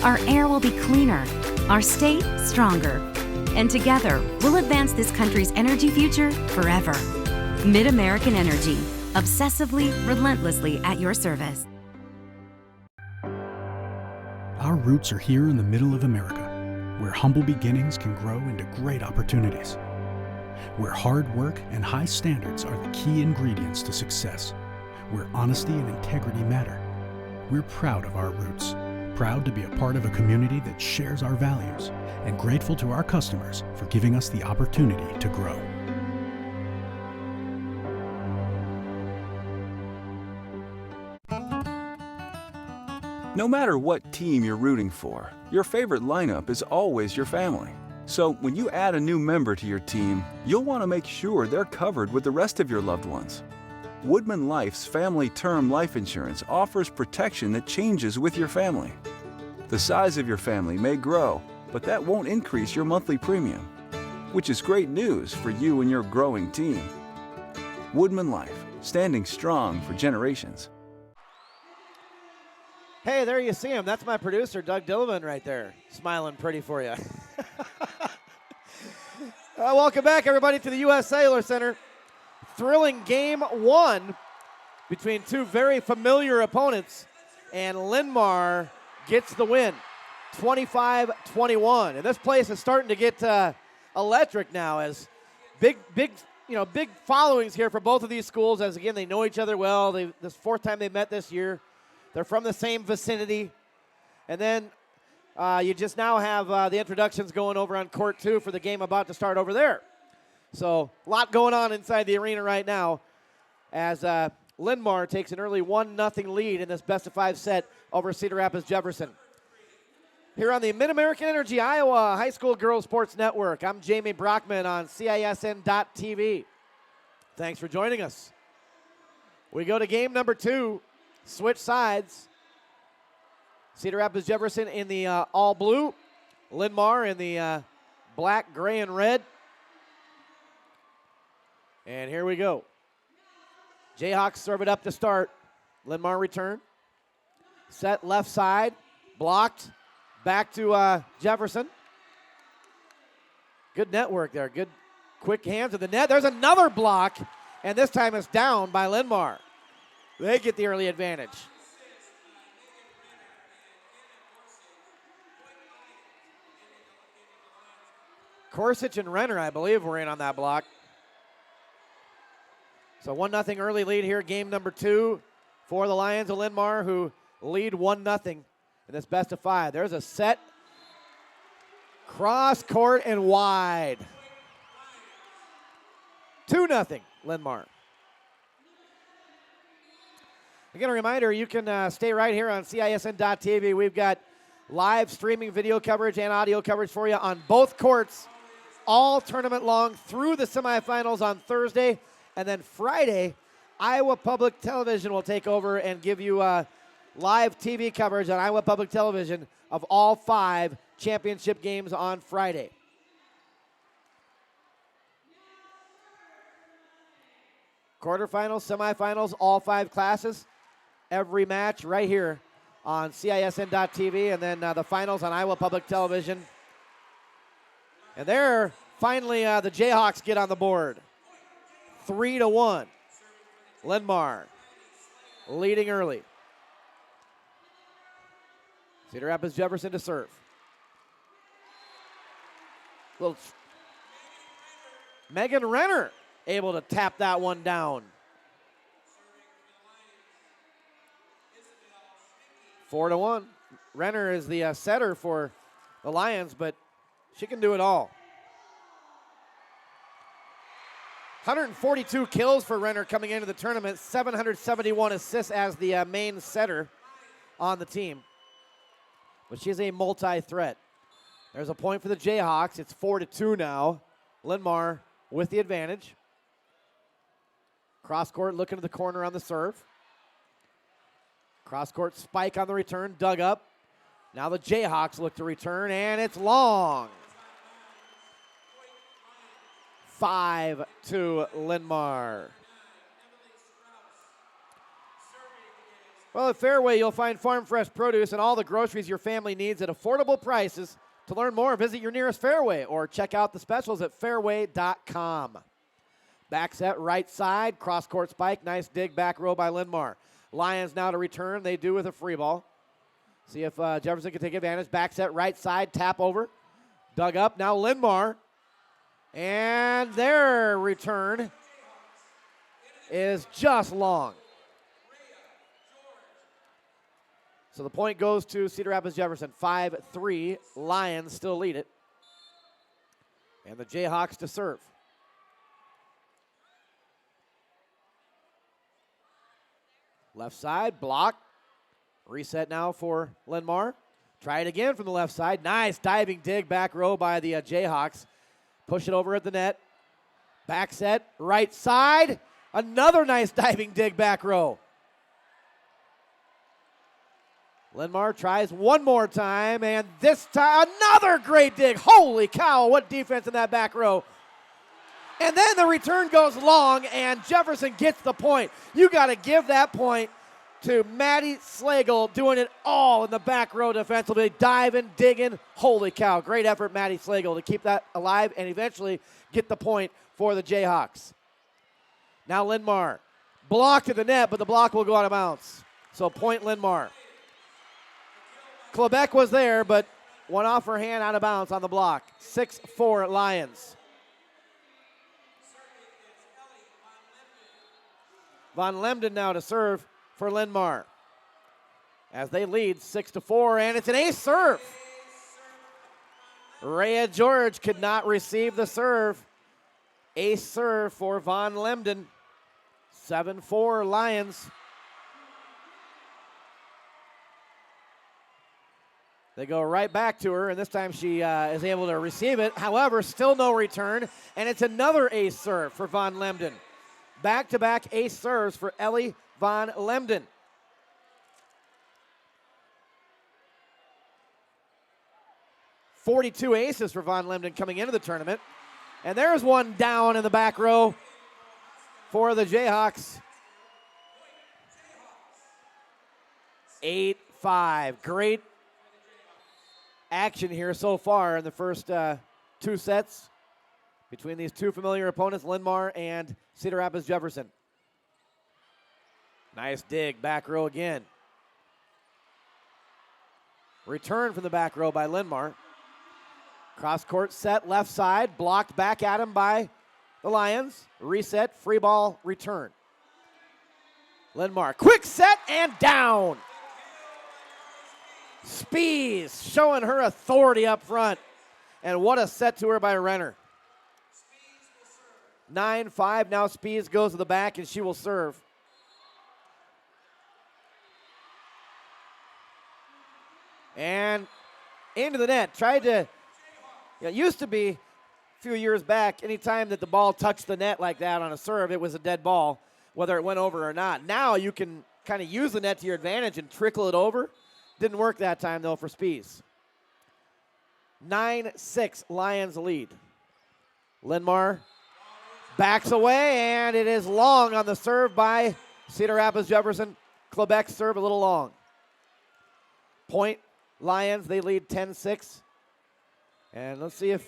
Our air will be cleaner, our state stronger. And together, we'll advance this country's energy future forever. Mid-American Energy, obsessively, relentlessly at your service. Our roots are here in the middle of America, where humble beginnings can grow into great opportunities. Where hard work and high standards are the key ingredients to success. Where honesty and integrity matter. We're proud of our roots, proud to be a part of a community that shares our values, and grateful to our customers for giving us the opportunity to grow. No matter what team you're rooting for, your favorite lineup is always your family. So when you add a new member to your team, you'll want to make sure they're covered with the rest of your loved ones. Woodman Life's Family Term Life Insurance offers protection that changes with your family. The size of your family may grow, but that won't increase your monthly premium, which is great news for you and your growing team. Woodman Life, standing strong for generations. Hey, there you see him. That's my producer, Doug Dillman, right there, smiling pretty for you. Welcome back, everybody, to the U.S. Cellular Center. Thrilling game one between two very familiar opponents, and Linn-Mar gets the win, 25-21. And this place is starting to get electric now, as big followings here for both of these schools. As again, they know each other well. This fourth time they met this year. They're from the same vicinity. And then you just now have the introductions going over on court 2 for the game about to start over there. So a lot going on inside the arena right now as Linn-Mar takes an early 1-0 lead in this best-of-5 set over Cedar Rapids Jefferson. Here on the Mid-American Energy Iowa High School Girls Sports Network, I'm Jamie Brockman on CISN.TV. Thanks for joining us. We go to game number 2. Switch sides. Cedar Rapids Jefferson in the all blue. Linn-Mar in the black, gray, and red. And here we go. Jayhawks serve it up to start. Linn-Mar return. Set left side. Blocked. Back to Jefferson. Good network there. Good quick hands of the net. There's another block. And this time it's down by Linn-Mar. They get the early advantage. Korsich and Renner, I believe, were in on that block. So 1-0 early lead here, game number 2 for the Lions of Linn-Mar, who lead 1-0 in this best-of-5. There's a set. Cross court and wide. 2-0 Linn-Mar. Again, a reminder, you can stay right here on CISN.TV. We've got live streaming video coverage and audio coverage for you on both courts all tournament long through the semifinals on Thursday. And then Friday, Iowa Public Television will take over and give you live TV coverage on Iowa Public Television of all 5 championship games on Friday. Quarterfinals, semifinals, all 5 classes. Every match right here on CISN.TV, and then the finals on Iowa Public Television. And there, finally, the Jayhawks get on the board. 3-1. Linn-Mar leading early. Cedar Rapids Jefferson to serve. Megan Renner able to tap that one down. 4-1. Renner is the setter for the Lions, but she can do it all. 142 kills for Renner coming into the tournament, 771 assists as the main setter on the team. But she's a multi-threat. There's a point for the Jayhawks. It's 4-2 now. Linn-Mar with the advantage. Cross court looking to the corner on the serve. Cross-court spike on the return, dug up. Now the Jayhawks look to return, and it's long. 5-2 Linn-Mar. Well, at Fairway, you'll find farm fresh produce and all the groceries your family needs at affordable prices. To learn more, visit your nearest Fairway or check out the specials at fairway.com. Back set right side, cross-court spike, nice dig back row by Linn-Mar. Lions now to return, they do with a free ball. See if Jefferson can take advantage. Back set right side, tap over. Dug up, now Linn-Mar. And their return is just long. So the point goes to Cedar Rapids Jefferson. 5-3. Lions still lead it. And the Jayhawks to serve. Left side, block. Reset now for Linn-Mar. Try it again from the left side. Nice diving dig back row by the Jayhawks. Push it over at the net. Back set, right side. Another nice diving dig back row. Linn-Mar tries one more time, and this time another great dig. Holy cow, what defense in that back row. And then the return goes long, and Jefferson gets the point. You got to give that point to Maddie Slagle doing it all in the back row defensively, diving, digging. Holy cow, great effort, Maddie Slagle, to keep that alive and eventually get the point for the Jayhawks. Now Linn-Mar, blocked at the net, but the block will go out of bounds. So point Linn-Mar. Quebec was there, but went off her hand out of bounds on the block. 6-4 Lions. Von Lemden now to serve for Linn-Mar as they lead 6-4, and it's an ace serve. Rhea George could not receive the serve. Ace serve for Von Lemden. 7-4 Lions. They go right back to her, and this time she is able to receive it. However, still no return, and it's another ace serve for Von Lemden. Back-to-back ace serves for Ellie Von Lemden. .42 aces for Von Lemden coming into the tournament. And there's one down in the back row for the Jayhawks. 8-5. Great action here so far in the first two sets between these two familiar opponents, Linn-Mar and Cedar Rapids Jefferson. Nice dig, back row again. Return from the back row by Linn-Mar. Cross-court set, left side, blocked back at him by the Lions. Reset, free ball, return. Linn-Mar, quick set and down. Spees showing her authority up front. And what a set to her by Renner. 9-5, now Spees goes to the back and she will serve. And into the net, tried to, it used to be a few years back, anytime that the ball touched the net like that on a serve, it was a dead ball, whether it went over or not. Now you can kind of use the net to your advantage and trickle it over. Didn't work that time, though, for Spees. 9-6, Lions lead. Linn-Mar backs away, and it is long on the serve by Cedar Rapids Jefferson. Quebec serve a little long. Point, Lions, they lead 10-6. And let's see if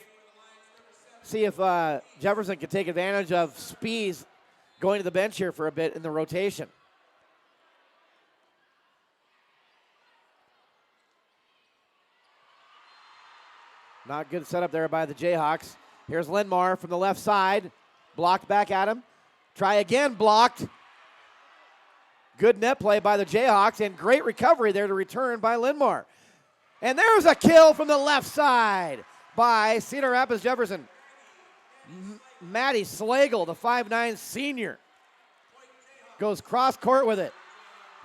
Jefferson can take advantage of Spees going to the bench here for a bit in the rotation. Not good setup there by the Jayhawks. Here's Linn-Mar from the left side. Blocked back at him. Try again, blocked. Good net play by the Jayhawks and great recovery there to return by Linn-Mar. And there's a kill from the left side by Cedar Rapids Jefferson. Maddie Slagle, the 5'9 senior, goes cross court with it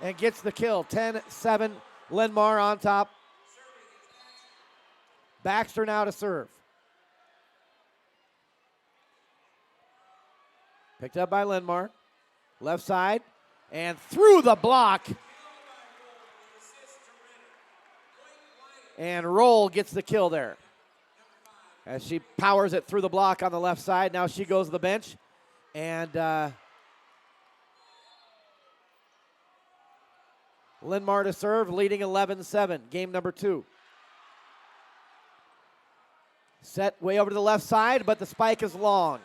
and gets the kill. 10-7, Linn-Mar on top. Baxter now to serve. Picked up by Linn-Mar. Left side and through the block And Roll gets the kill there. As she powers it through the block on the left side. Now she goes to the bench. And Linn-Mar to serve, leading 11-7. Game number 2. Set way over to the left side, but the spike is long.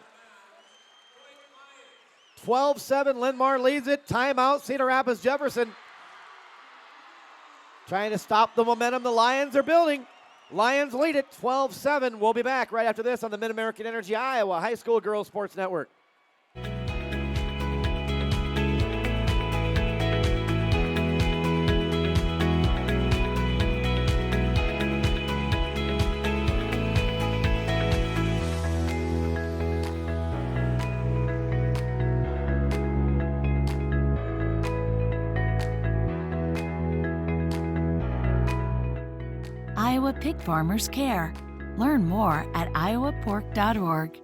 12-7, Linn-Mar leads it. Timeout, Cedar Rapids Jefferson. Trying to stop the momentum the Lions are building. Lions lead it 12-7. We'll be back right after this on the Mid-American Energy Iowa High School Girls Sports Network. Iowa pig farmers care. Learn more at iowapork.org.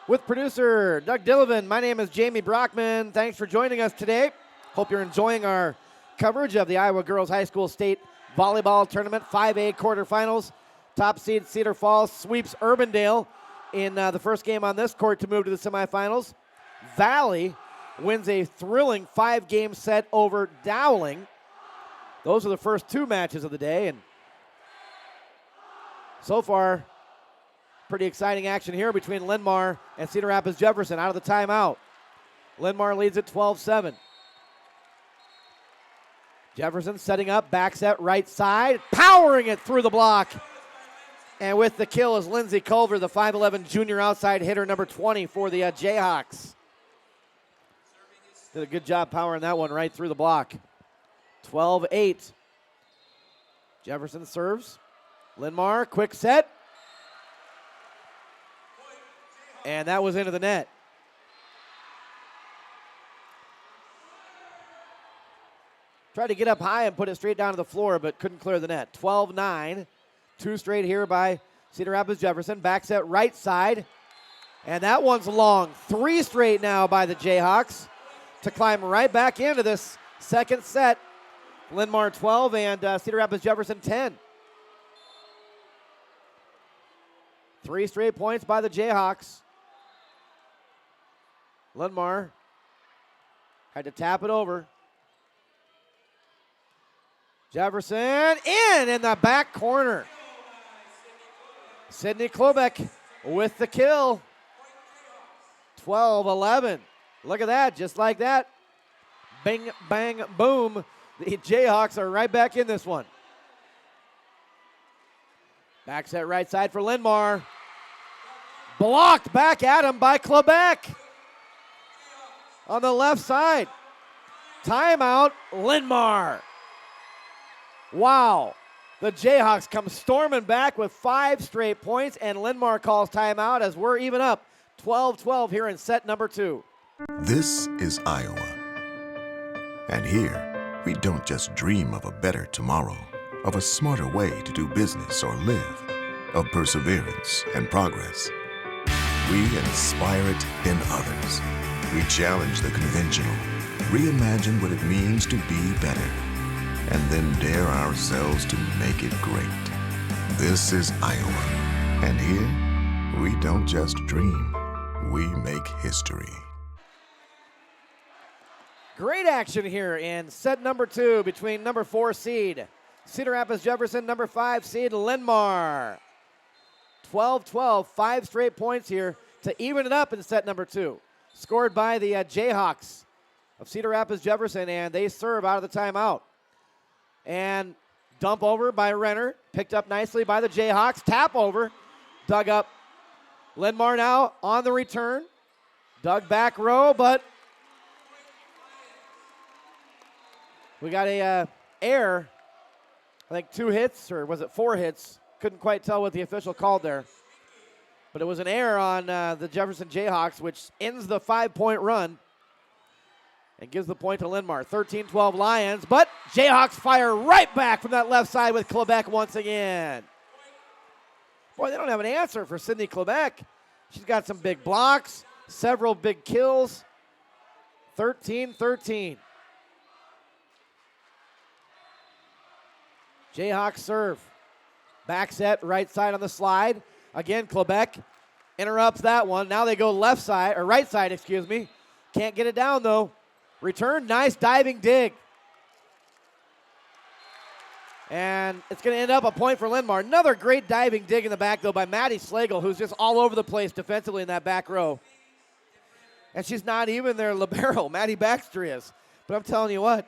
With producer Doug Dillevin, my name is Jamie Brockman. Thanks for joining us today. Hope you're enjoying our coverage of the Iowa Girls High School State Volleyball Tournament 5A quarterfinals. Top seed Cedar Falls sweeps Urbandale in the first game on this court to move to the semifinals. Valley wins a thrilling 5-game set over Dowling. Those are the first 2 matches of the day, and so far, pretty exciting action here between Linn-Mar and Cedar Rapids Jefferson out of the timeout. Linn-Mar leads at 12-7. Jefferson setting up, back set right side, powering it through the block. And with the kill is Lindsay Culver, the 5'11 junior outside hitter, number 20 for the Jayhawks. Did a good job powering that one right through the block. 12-8. Jefferson serves. Linn-Mar, quick set. And that was into the net. Tried to get up high and put it straight down to the floor, but couldn't clear the net. 12-9. 2 straight here by Cedar Rapids Jefferson. Back set right side. And that one's long. 3 straight now by the Jayhawks to climb right back into this second set. Linn-Mar 12 and Cedar Rapids Jefferson 10. 3 straight points by the Jayhawks. Linn-Mar had to tap it over. Jefferson in the back corner. Sydney Klobeck with the kill. 12-11. Look at that, just like that. Bing, bang, boom. The Jayhawks are right back in this one. Back set right side for Linn-Mar. Blocked back at him by Klebeck. On the left side. Timeout, Linn-Mar. Wow. The Jayhawks come storming back with 5 straight points, and Linn-Mar calls timeout as we're even up 12-12 here in set number 2. This is Iowa. And here, we don't just dream of a better tomorrow, of a smarter way to do business or live, of perseverance and progress. We inspire it in others. We challenge the conventional, reimagine what it means to be better, and then dare ourselves to make it great. This is Iowa. And here, we don't just dream, we make history. Great action here in set number 2 between number 4 seed Cedar Rapids Jefferson, number 5 seed Linn-Mar. 12-12, 5 straight points here to even it up in set number 2. Scored by the Jayhawks of Cedar Rapids Jefferson, and they serve out of the timeout. And dump over by Renner, picked up nicely by the Jayhawks. Tap over, dug up. Linn-Mar now on the return. Dug back row, but we got a error. I think 2 hits, or was it 4 hits? Couldn't quite tell what the official called there. But it was an error on the Jefferson Jayhawks, which ends the 5-point run and gives the point to Linn-Mar. 13-12 Lions, but Jayhawks fire right back from that left side with Klebeck once again. Boy, they don't have an answer for Sydney Klebeck. She's got some big blocks, several big kills. 13-13. Jayhawks serve. Back set, right side on the slide. Again, Quebec interrupts that one. Now they go left side, or right side, excuse me. Can't get it down, though. Return, nice diving dig. And it's going to end up a point for Linn-Mar. Another great diving dig in the back, though, by Maddie Slagle, who's just all over the place defensively in that back row. And she's not even their libero. Maddie Baxter is. But I'm telling you what,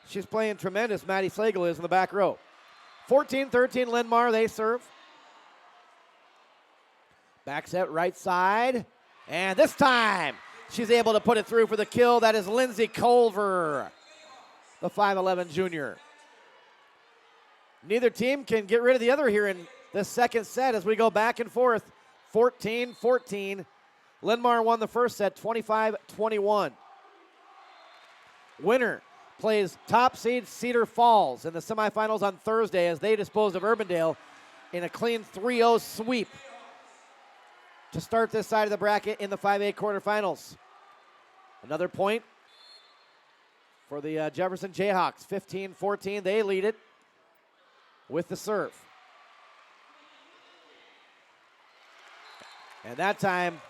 she's playing tremendous, Maddie Slagle is in the back row. 14-13 Linn-Mar, they serve. Back set right side. And this time, she's able to put it through for the kill. That is Lindsay Culver, the 5'11 junior. Neither team can get rid of the other here in the second set as we go back and forth. 14-14. Linn-Mar won the first set, 25-21. Winner plays top seed Cedar Falls in the semifinals on Thursday as they disposed of Urbandale in a clean 3-0 sweep to start this side of the bracket in the 5A quarterfinals. Another point for the Jefferson Jayhawks, 15-14. They lead it with the serve. And that time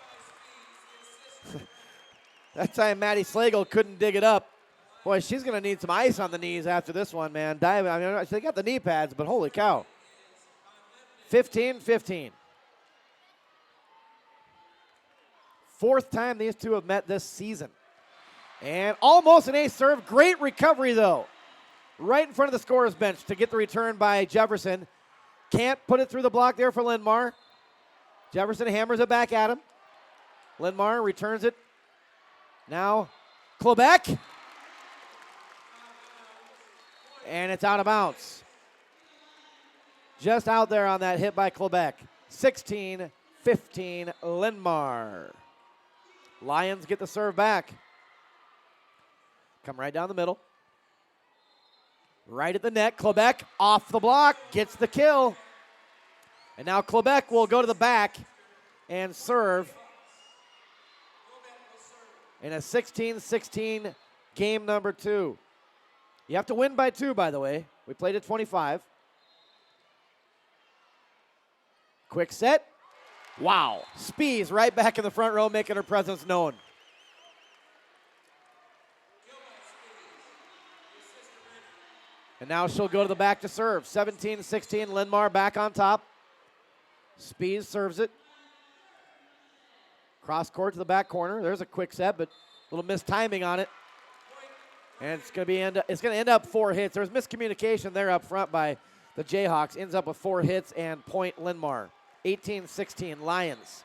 Maddie Slagle couldn't dig it up. Boy, she's going to need some ice on the knees after this one, man. Diving, I mean, they got the knee pads, but holy cow. 15-15. Fourth time these two have met this season. And almost an ace serve. Great recovery, though. Right in front of the scorer's bench to get the return by Jefferson. Can't put it through the block there for Linn-Mar. Jefferson hammers it back at him. Linn-Mar returns it. Now, Quebec. And it's out of bounds. Just out there on that hit by Quebec. 16-15 Linn-Mar. Lions get the serve back. Come right down the middle. Right at the net. Quebec off the block. Gets the kill. And now Quebec will go to the back and serve in a 16-16 game number 2. You have to win by 2, by the way. We played at 25. Quick set. Wow. Spees right back in the front row, making her presence known. And now she'll go to the back to serve. 17-16, Linn-Mar back on top. Spees serves it. Cross court to the back corner. There's a quick set, but a little mistiming on it. And it's going to end up 4 hits. There's miscommunication there up front by the Jayhawks. Ends up with 4 hits and point Linn-Mar. 18-16 Lions.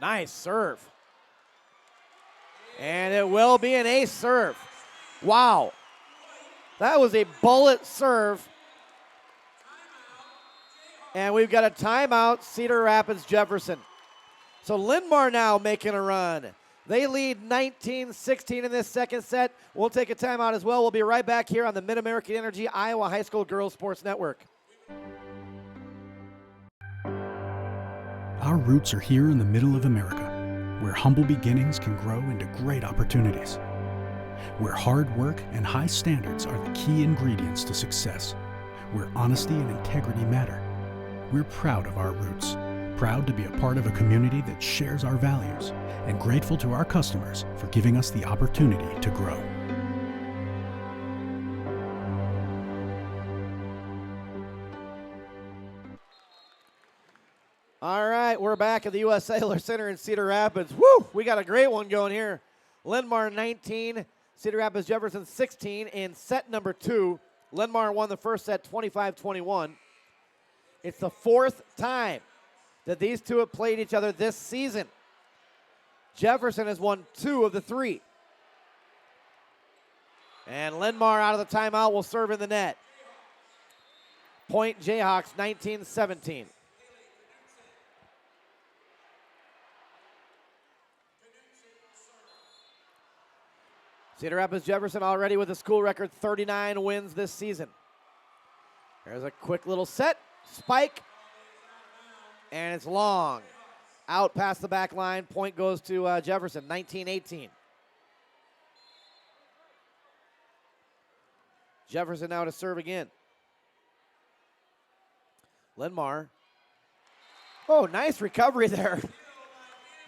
Nice serve. And it will be an ace serve. Wow. That was a bullet serve. And we've got a timeout, Cedar Rapids Jefferson. So Linn-Mar now making a run. They lead 19-16 in this second set. We'll take a timeout as well. We'll be right back here on the Mid-American Energy Iowa High School Girls Sports Network. Our roots are here in the middle of America, where humble beginnings can grow into great opportunities, where hard work and high standards are the key ingredients to success, where honesty and integrity matter. We're proud of our roots, proud to be a part of a community that shares our values, and grateful to our customers for giving us the opportunity to grow. All right, we're back at the U.S. Cellular Center in Cedar Rapids. Woo! We got a great one going here. Linn-Mar 19, Cedar Rapids Jefferson 16 in set number 2. Linn-Mar won the first set 25-21. It's the 4th time that these two have played each other this season. Jefferson has won 2 of the 3. And Linn-Mar out of the timeout will serve in the net. Point Jayhawks 19-17. Cedar Rapids Jefferson already with a school record 39 wins this season. There's a quick little set, spike, and it's long. Out past the back line, point goes to Jefferson, 19-18. Jefferson now to serve again. Linn-Mar. Oh, nice recovery there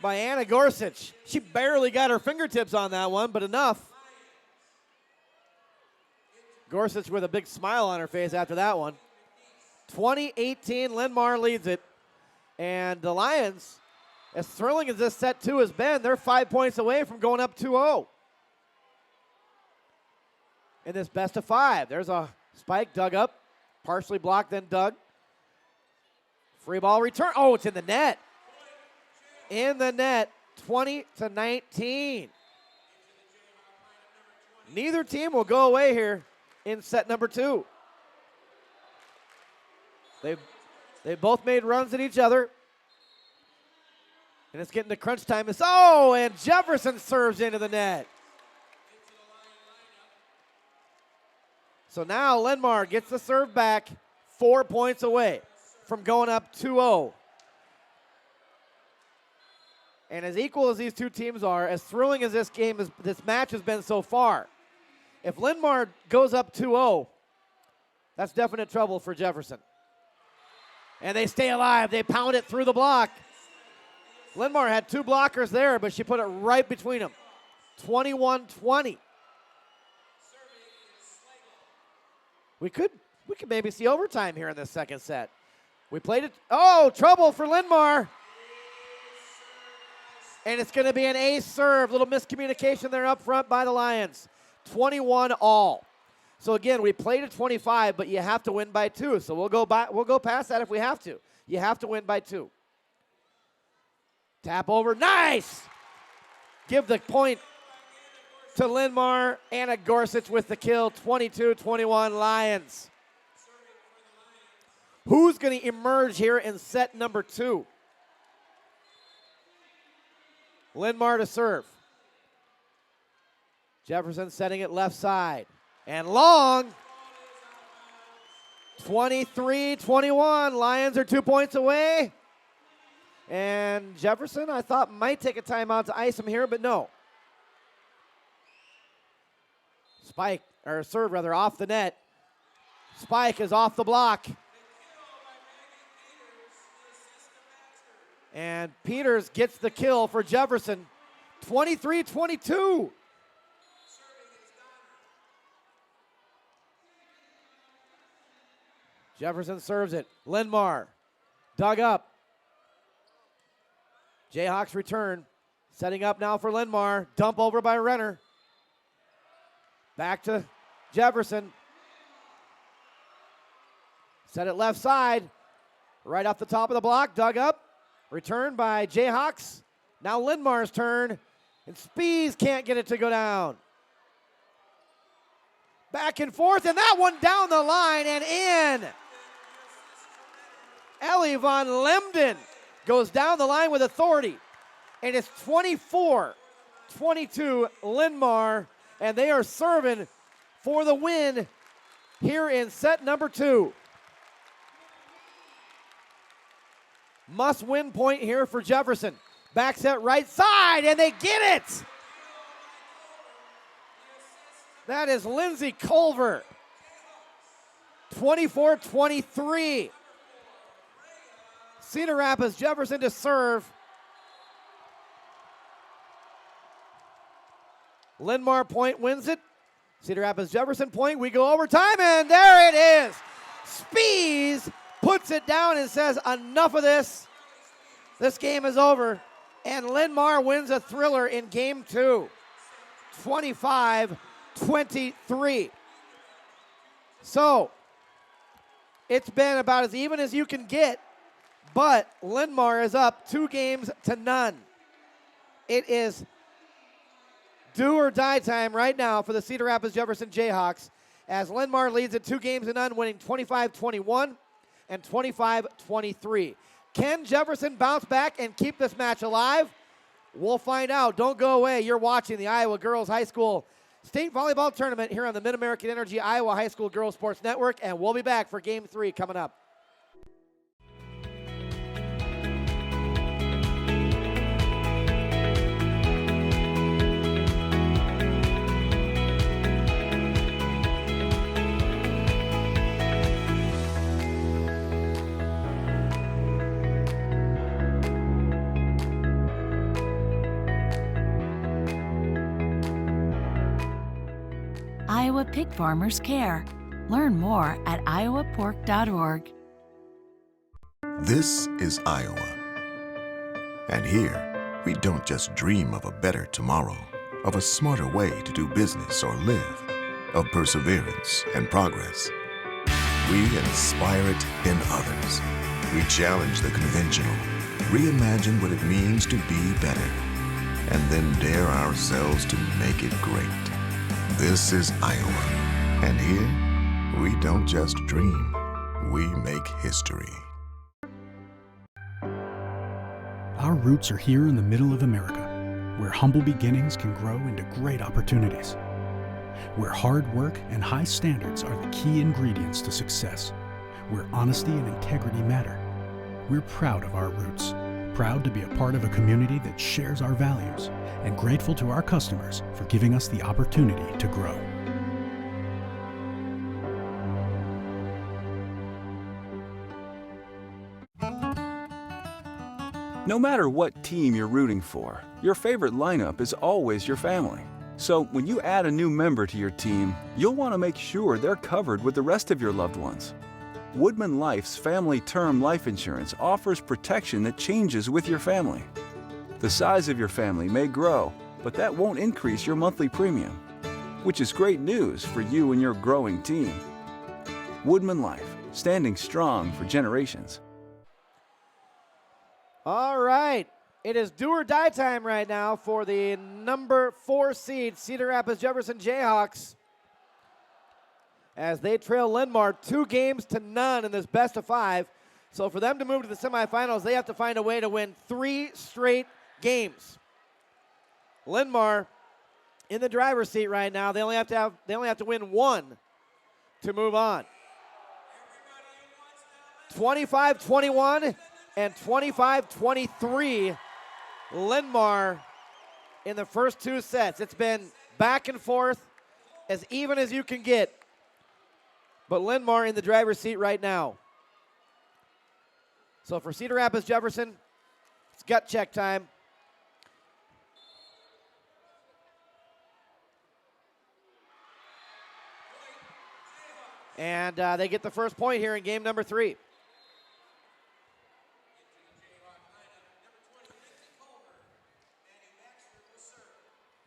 by Anna Gorsuch. She barely got her fingertips on that one, but enough. Gorsuch with a big smile on her face after that one. 20-18, Linn-Mar leads it. And the Lions, as thrilling as this set 2 has been, they're 5 points away from going up 2-0. In this best of 5, there's a spike dug up, partially blocked, then dug. Free ball return. Oh, it's in the net. In the net, 20-19. Neither team will go away here in set number 2. They both made runs at each other. And it's getting to crunch time. And Jefferson serves into the net. So now Linn-Mar gets the serve back, 4 points away from going up 2-0. And as equal as these two teams are, as thrilling as this match has been so far, if Linn-Mar goes up 2-0, that's definite trouble for Jefferson. And they stay alive. They pound it through the block. Linn-Mar had 2 blockers there, but she put it right between them. 21-20. We could maybe see overtime here in this second set. We played it. Oh, trouble for Linn-Mar. And it's going to be an ace serve. Little miscommunication there up front by the Lions. 21-all. So again, we played at 25, but you have to win by 2. So we'll go past that if we have to. You have to win by 2. Tap over. Nice! Give the point to Linn-Mar. Anna Gorsuch with the kill. 22-21 Lions. Who's going to emerge here in set number 2? Linn-Mar to serve. Jefferson setting it left side. And long. 23-21. Lions are 2 points away. And Jefferson, I thought, might take a timeout to ice him here, but no. Serve off the net. Spike is off the block. And Peters gets the kill for Jefferson. 23-22. Jefferson serves it. Linn-Mar dug up. Jayhawks return. Setting up now for Linn-Mar. Dump over by Renner. Back to Jefferson. Set it left side. Right off the top of the block. Dug up. Return by Jayhawks. Now Linn-Mar's turn. And Spees can't get it to go down. Back and forth. And that one down the line and in. Ellie Von Lemden goes down the line with authority. And it's 24-22 Linn-Mar. And they are serving for the win here in set number 2. Must-win point here for Jefferson. Back set right side, and they get it! That is Lindsay Culver. 24-23. Cedar Rapids, Jefferson to serve. Linn-Mar point wins it. Cedar Rapids, Jefferson point. We go overtime, and there it is. Spees puts it down and says, enough of this. This game is over. And Linn-Mar wins a thriller in game 2. 25-23. So, it's been about as even as you can get, but Linn-Mar is up 2-0. It is do or die time right now for the Cedar Rapids Jefferson Jayhawks as Linn-Mar leads at 2-0, winning 25-21 and 25-23. Can Jefferson bounce back and keep this match alive? We'll find out. Don't go away. You're watching the Iowa Girls High School State Volleyball Tournament here on the Mid-American Energy Iowa High School Girls Sports Network, and we'll be back for Game 3 coming up. pig farmers care. Learn more at iowapork.org. This is Iowa. And here, we don't just dream of a better tomorrow, of a smarter way to do business or live, of perseverance and progress. We inspire it in others. We challenge the conventional, reimagine what it means to be better, and then dare ourselves to make it great. This is Iowa. And here, we don't just dream, we make history. Our roots are here in the middle of America, where humble beginnings can grow into great opportunities, where hard work and high standards are the key ingredients to success, where honesty and integrity matter. We're proud of our roots, proud to be a part of a community that shares our values, and grateful to our customers for giving us the opportunity to grow. No matter what team you're rooting for, your favorite lineup is always your family. So when you add a new member to your team, you'll want to make sure they're covered with the rest of your loved ones. Woodman Life's Family Term Life Insurance offers protection that changes with your family. The size of your family may grow, but that won't increase your monthly premium, which is great news for you and your growing team. Woodman Life, standing strong for generations. All right. It is do or die time right now for the number 4 seed Cedar Rapids Jefferson Jayhawks as they trail Linn-Mar 2-0 in this best of 5. So for them to move to the semifinals, they have to find a way to win 3 straight games. Linn-Mar in the driver's seat right now. They only have to win 1 to move on. 25-21 and 25-23. Linn-Mar in the first 2 sets. It's been back and forth, as even as you can get. But Linn-Mar in the driver's seat right now. So for Cedar Rapids Jefferson, it's gut check time. And they get the first point here in game number 3.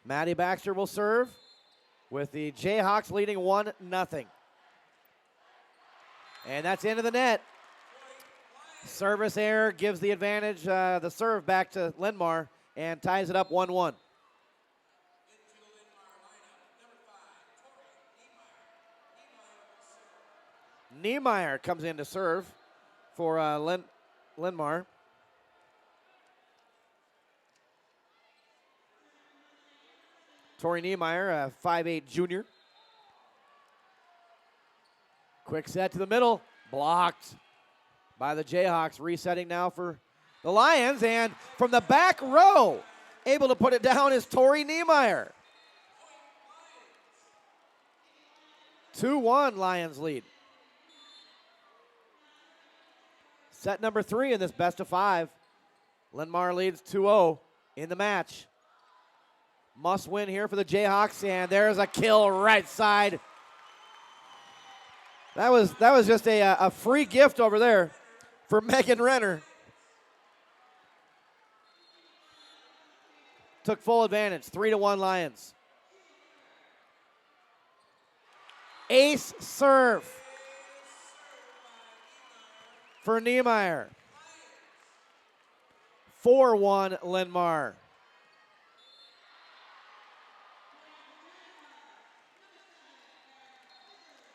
Maddie Baxter will serve with the Jayhawks leading 1-0. And that's into the net. Service error gives the advantage, the serve back to Linn-Mar and ties it up 1-1. Niemeyer comes in to serve for Linn-Mar. Tori Niemeyer, a 5'8 junior. Quick set to the middle. Blocked by the Jayhawks. Resetting now for the Lions. And from the back row, able to put it down is Tori Niemeyer. 2-1 Lions lead. Set number 3 in this best of 5. Linn-Mar leads 2-0 in the match. Must win here for the Jayhawks, and there's a kill right side. That was just a free gift over there for Megan Renner. Took full advantage, 3-1 Lions. Ace serve for Niemeyer. 4-1 Linn-Mar.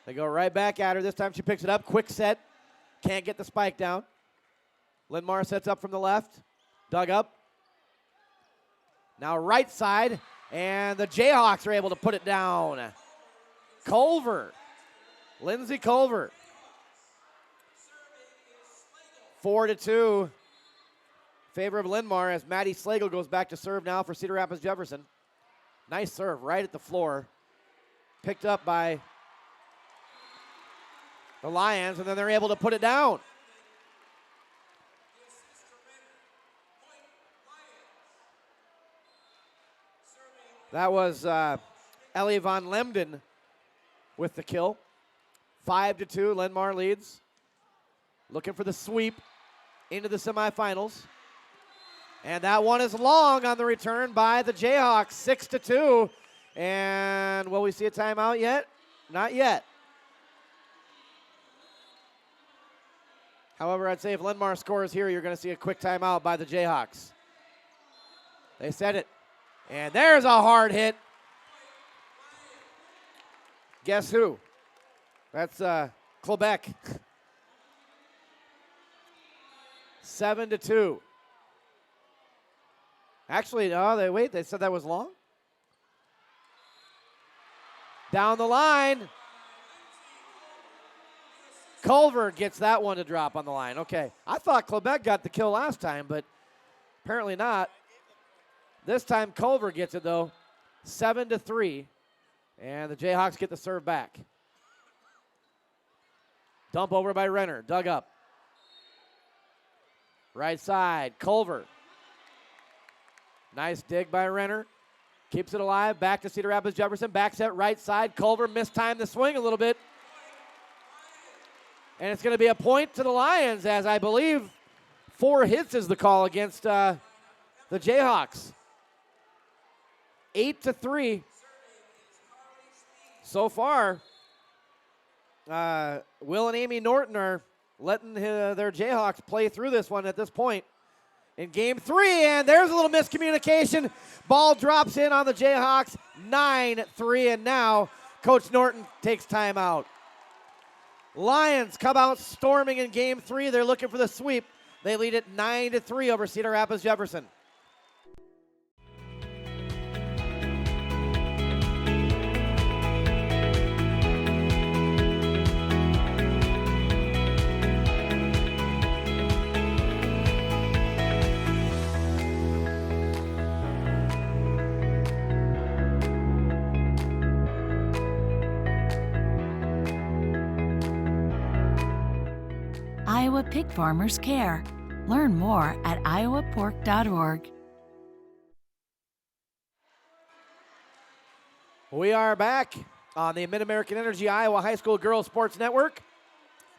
They go right back at her. This time she picks it up. Quick set. Can't get the spike down. Linn-Mar sets up from the left. Dug up. Now right side. And the Jayhawks are able to put it down. Culver. Lindsay Culver. 4-2. Favor of Linn-Mar as Maddie Slagle goes back to serve now for Cedar Rapids Jefferson. Nice serve right at the floor. Picked up by the Lions, and then they're able to put it down. That was Ellie Von Lemden with the kill. 5-2, Linn-Mar leads. Looking for the sweep into the semifinals. And that one is long on the return by the Jayhawks, 6-2. And will we see a timeout yet? Not yet. However, I'd say if Linn-Mar scores here, you're going to see a quick timeout by the Jayhawks. They said it. And there's a hard hit. Guess who? That's Quebec. 7-2. Actually, no, they said that was long? Down the line. Culver gets that one to drop on the line. Okay. I thought Quebec got the kill last time, but apparently not. This time Culver gets it, though. 7-3. And the Jayhawks get the serve back. Dump over by Renner. Dug up. Right side. Culver. Nice dig by Renner. Keeps it alive. Back to Cedar Rapids Jefferson. Back set right side. Culver mistimed the swing a little bit. And it's going to be a point to the Lions, as I believe 4 hits is the call against the Jayhawks. 8-3 so far. Will and Amy Norton are letting their Jayhawks play through this one at this point in game 3, and there's a little miscommunication. Ball drops in on the Jayhawks, 9-3, and now Coach Norton takes timeout. Lions come out storming in game 3. They're looking for the sweep. They lead it 9-3 over Cedar Rapids Jefferson. Iowa pig farmers care. Learn more at iowapork.org. We are back on the Mid-American Energy Iowa High School Girls Sports Network.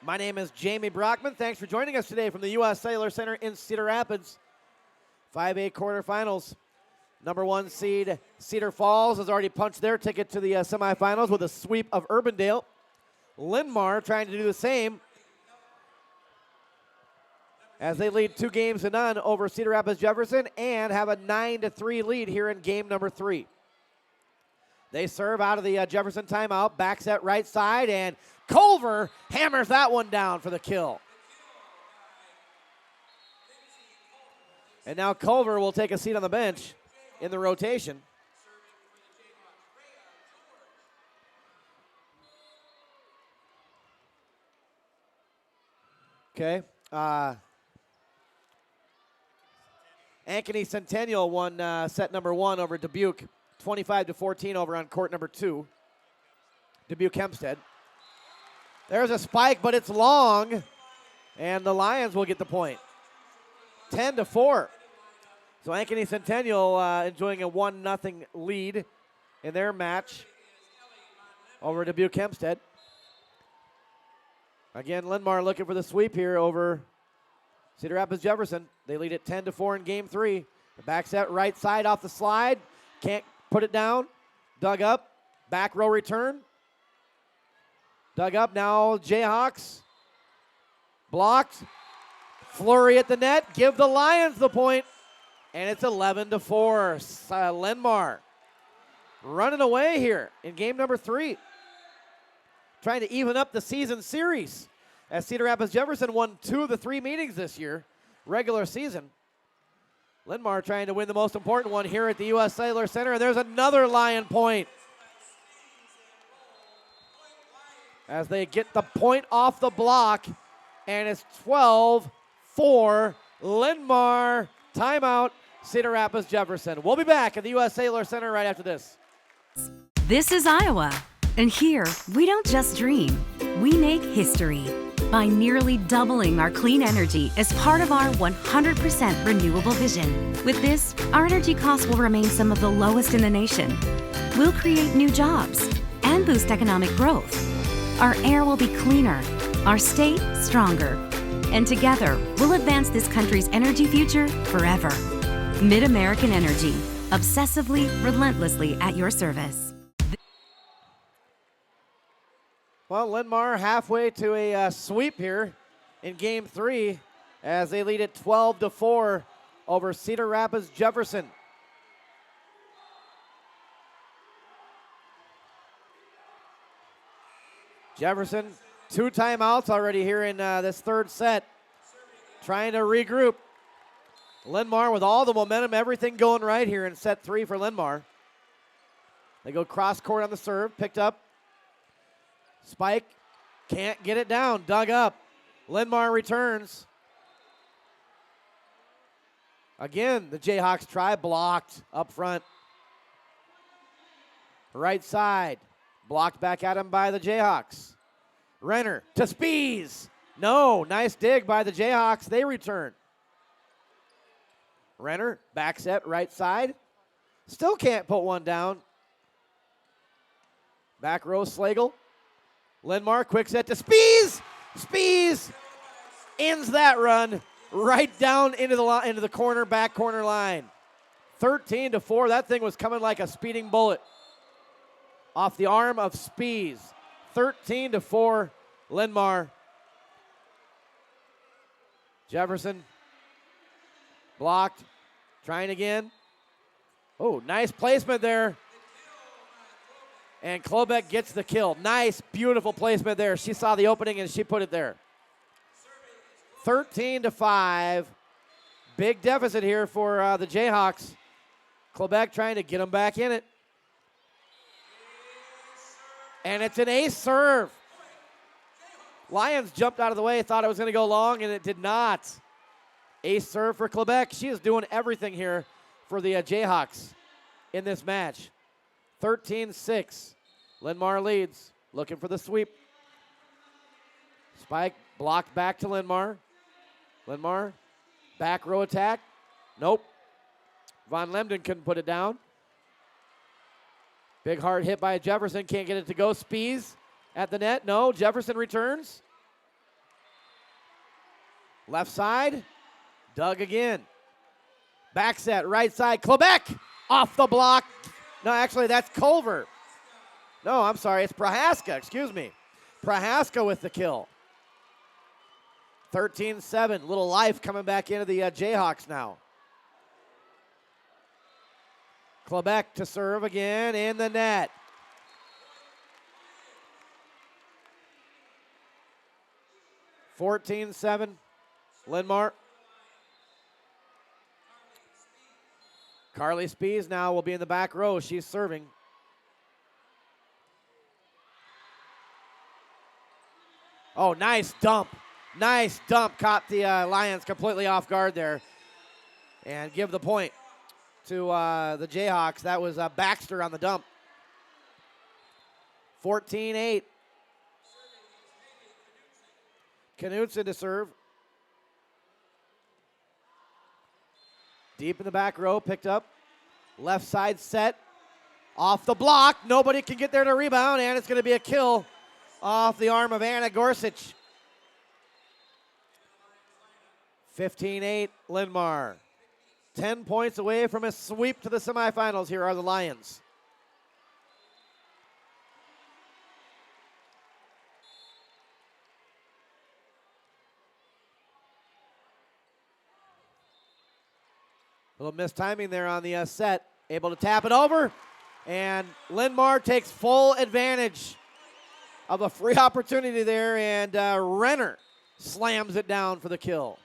My name is Jamie Brockman. Thanks for joining us today from the U.S. Cellular Center in Cedar Rapids. 5A quarterfinals. Number 1 seed Cedar Falls has already punched their ticket to the semifinals with a sweep of Urbandale. Linn-Mar trying to do the same as they lead 2-0 over Cedar Rapids Jefferson and have a 9-3 lead here in game number 3. They serve out of the Jefferson timeout, back set right side, and Culver hammers that one down for the kill. And now Culver will take a seat on the bench in the rotation. Okay. Ankeny Centennial won set number 1 over Dubuque, 25-14 over on court number 2. Dubuque Hempstead. There's a spike, but it's long, and the Lions will get the point. 10-4. So Ankeny Centennial enjoying a 1-0 lead in their match over Dubuque Hempstead. Again, Linn-Mar looking for the sweep here over Cedar Rapids Jefferson. They lead it 10-4 in game 3. The back set right side off the slide. Can't put it down. Dug up. Back row return. Dug up now. Jayhawks. Blocked. Flurry at the net. Give the Lions the point. And it's 11-4. Linn-Mar running away here in game number 3. Trying to even up the season series, as Cedar Rapids Jefferson won 2 of the 3 meetings this year, regular season. Linn-Mar trying to win the most important one here at the U.S. Cellular Center, and there's another Lion point. As they get the point off the block, and it's 12-4, Linn-Mar, timeout, Cedar Rapids Jefferson. We'll be back at the U.S. Cellular Center right after this. This is Iowa. And here, we don't just dream, we make history by nearly doubling our clean energy as part of our 100% renewable vision. With this, our energy costs will remain some of the lowest in the nation. We'll create new jobs and and boost economic growth. Our air will be cleaner, our state stronger, and together we'll advance this country's energy future forever. Mid-American Energy, obsessively, relentlessly at your service. Well, Linn-Mar halfway to a sweep here in Game 3 as they lead it 12-4 over Cedar Rapids Jefferson. Jefferson, 2 timeouts already here in this third set, trying to regroup. Linn-Mar with all the momentum, everything going right here in set 3 for Linn-Mar. They go cross court on the serve, picked up. Spike, can't get it down, dug up. Linn-Mar returns. Again, the Jayhawks try, blocked up front. Right side, blocked back at him by the Jayhawks. Renner to Spees. No, nice dig by the Jayhawks. They return. Renner, back set, right side. Still can't put one down. Back row, Slagle. Linn-Mar, quick set to Spees. Spees ends that run right down into the corner, back corner line. 13-4. That thing was coming like a speeding bullet off the arm of Spees. 13-4, Linn-Mar. Jefferson blocked, trying again. Oh, nice placement there. And Klobeck gets the kill. Nice, beautiful placement there. She saw the opening and she put it there. 13-5. Big deficit here for the Jayhawks. Klobeck trying to get them back in it. And it's an ace serve. Lions jumped out of the way, thought it was going to go long, and it did not. Ace serve for Klobeck. She is doing everything here for the Jayhawks in this match. 13-6. Linn-Mar leads, looking for the sweep. Spike blocked back to Linn-Mar. Linn-Mar, back row attack. Nope. Von Lemden couldn't put it down. Big hard hit by Jefferson, can't get it to go. Spees at the net, no. Jefferson returns. Left side, Doug again. Back set, right side, Klobeck off the block. No, actually, that's Culver. No, I'm sorry, it's Prohaska, excuse me. Prohaska with the kill. 13-7, little life coming back into the Jayhawks now. Klobeck to serve again in the net. (14-7), Linn-Mar. Carly Spees now will be in the back row. She's serving. Oh, nice dump. Nice dump. Caught the Lions completely off guard there. And give the point to the Jayhawks. That was Baxter on the dump. 14-8. Knudsen to serve. Deep in the back row, picked up. Left side set. Off the block. Nobody can get there to rebound, and it's going to be a kill off the arm of Anna Gorsuch. 15-8, Linn-Mar. 10 points away from a sweep to the semifinals. Here are the Lions. A little mistiming there on the set. Able to tap it over. And Linn-Mar takes full advantage of a free opportunity there. And Renner slams it down for the kill.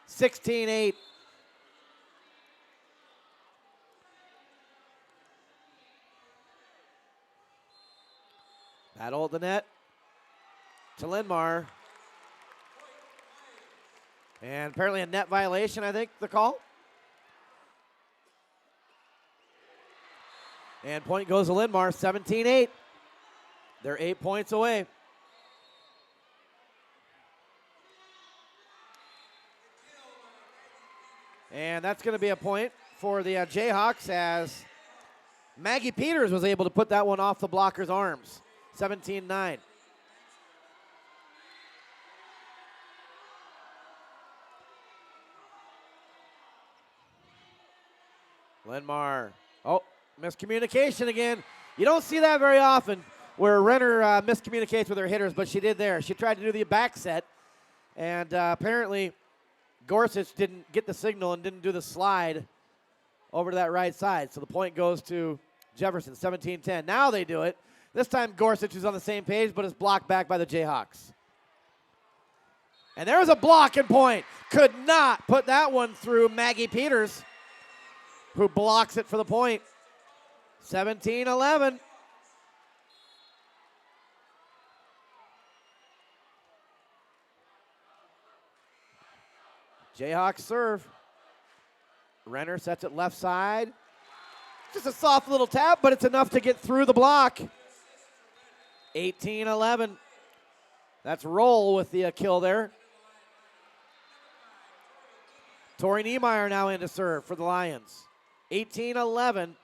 16-8. Battle at the net to Linn-Mar. And apparently a net violation, I think, the call. And point goes to Linn-Mar, 17-8. They're 8 points away. And that's going to be a point for the Jayhawks as Maggie Peters was able to put that one off the blocker's arms. 17-9. Linn-Mar. Oh, miscommunication again. You don't see that very often where Renner miscommunicates with her hitters, but she did there. She tried to do the back set, and apparently Gorsuch didn't get the signal and didn't do the slide over to that right side. So the point goes to Jefferson, 17-10. Now they do it. This time Gorsuch is on the same page, but is blocked back by the Jayhawks. And there's a block and point. Could not put that one through Maggie Peters, who blocks it for the point. 17-11. Jayhawks serve. Renner sets it left side. Just a soft little tap, but it's enough to get through the block. 18-11. That's Roll with the kill there. Tori Niemeyer now in to serve for the Lions. 18-11.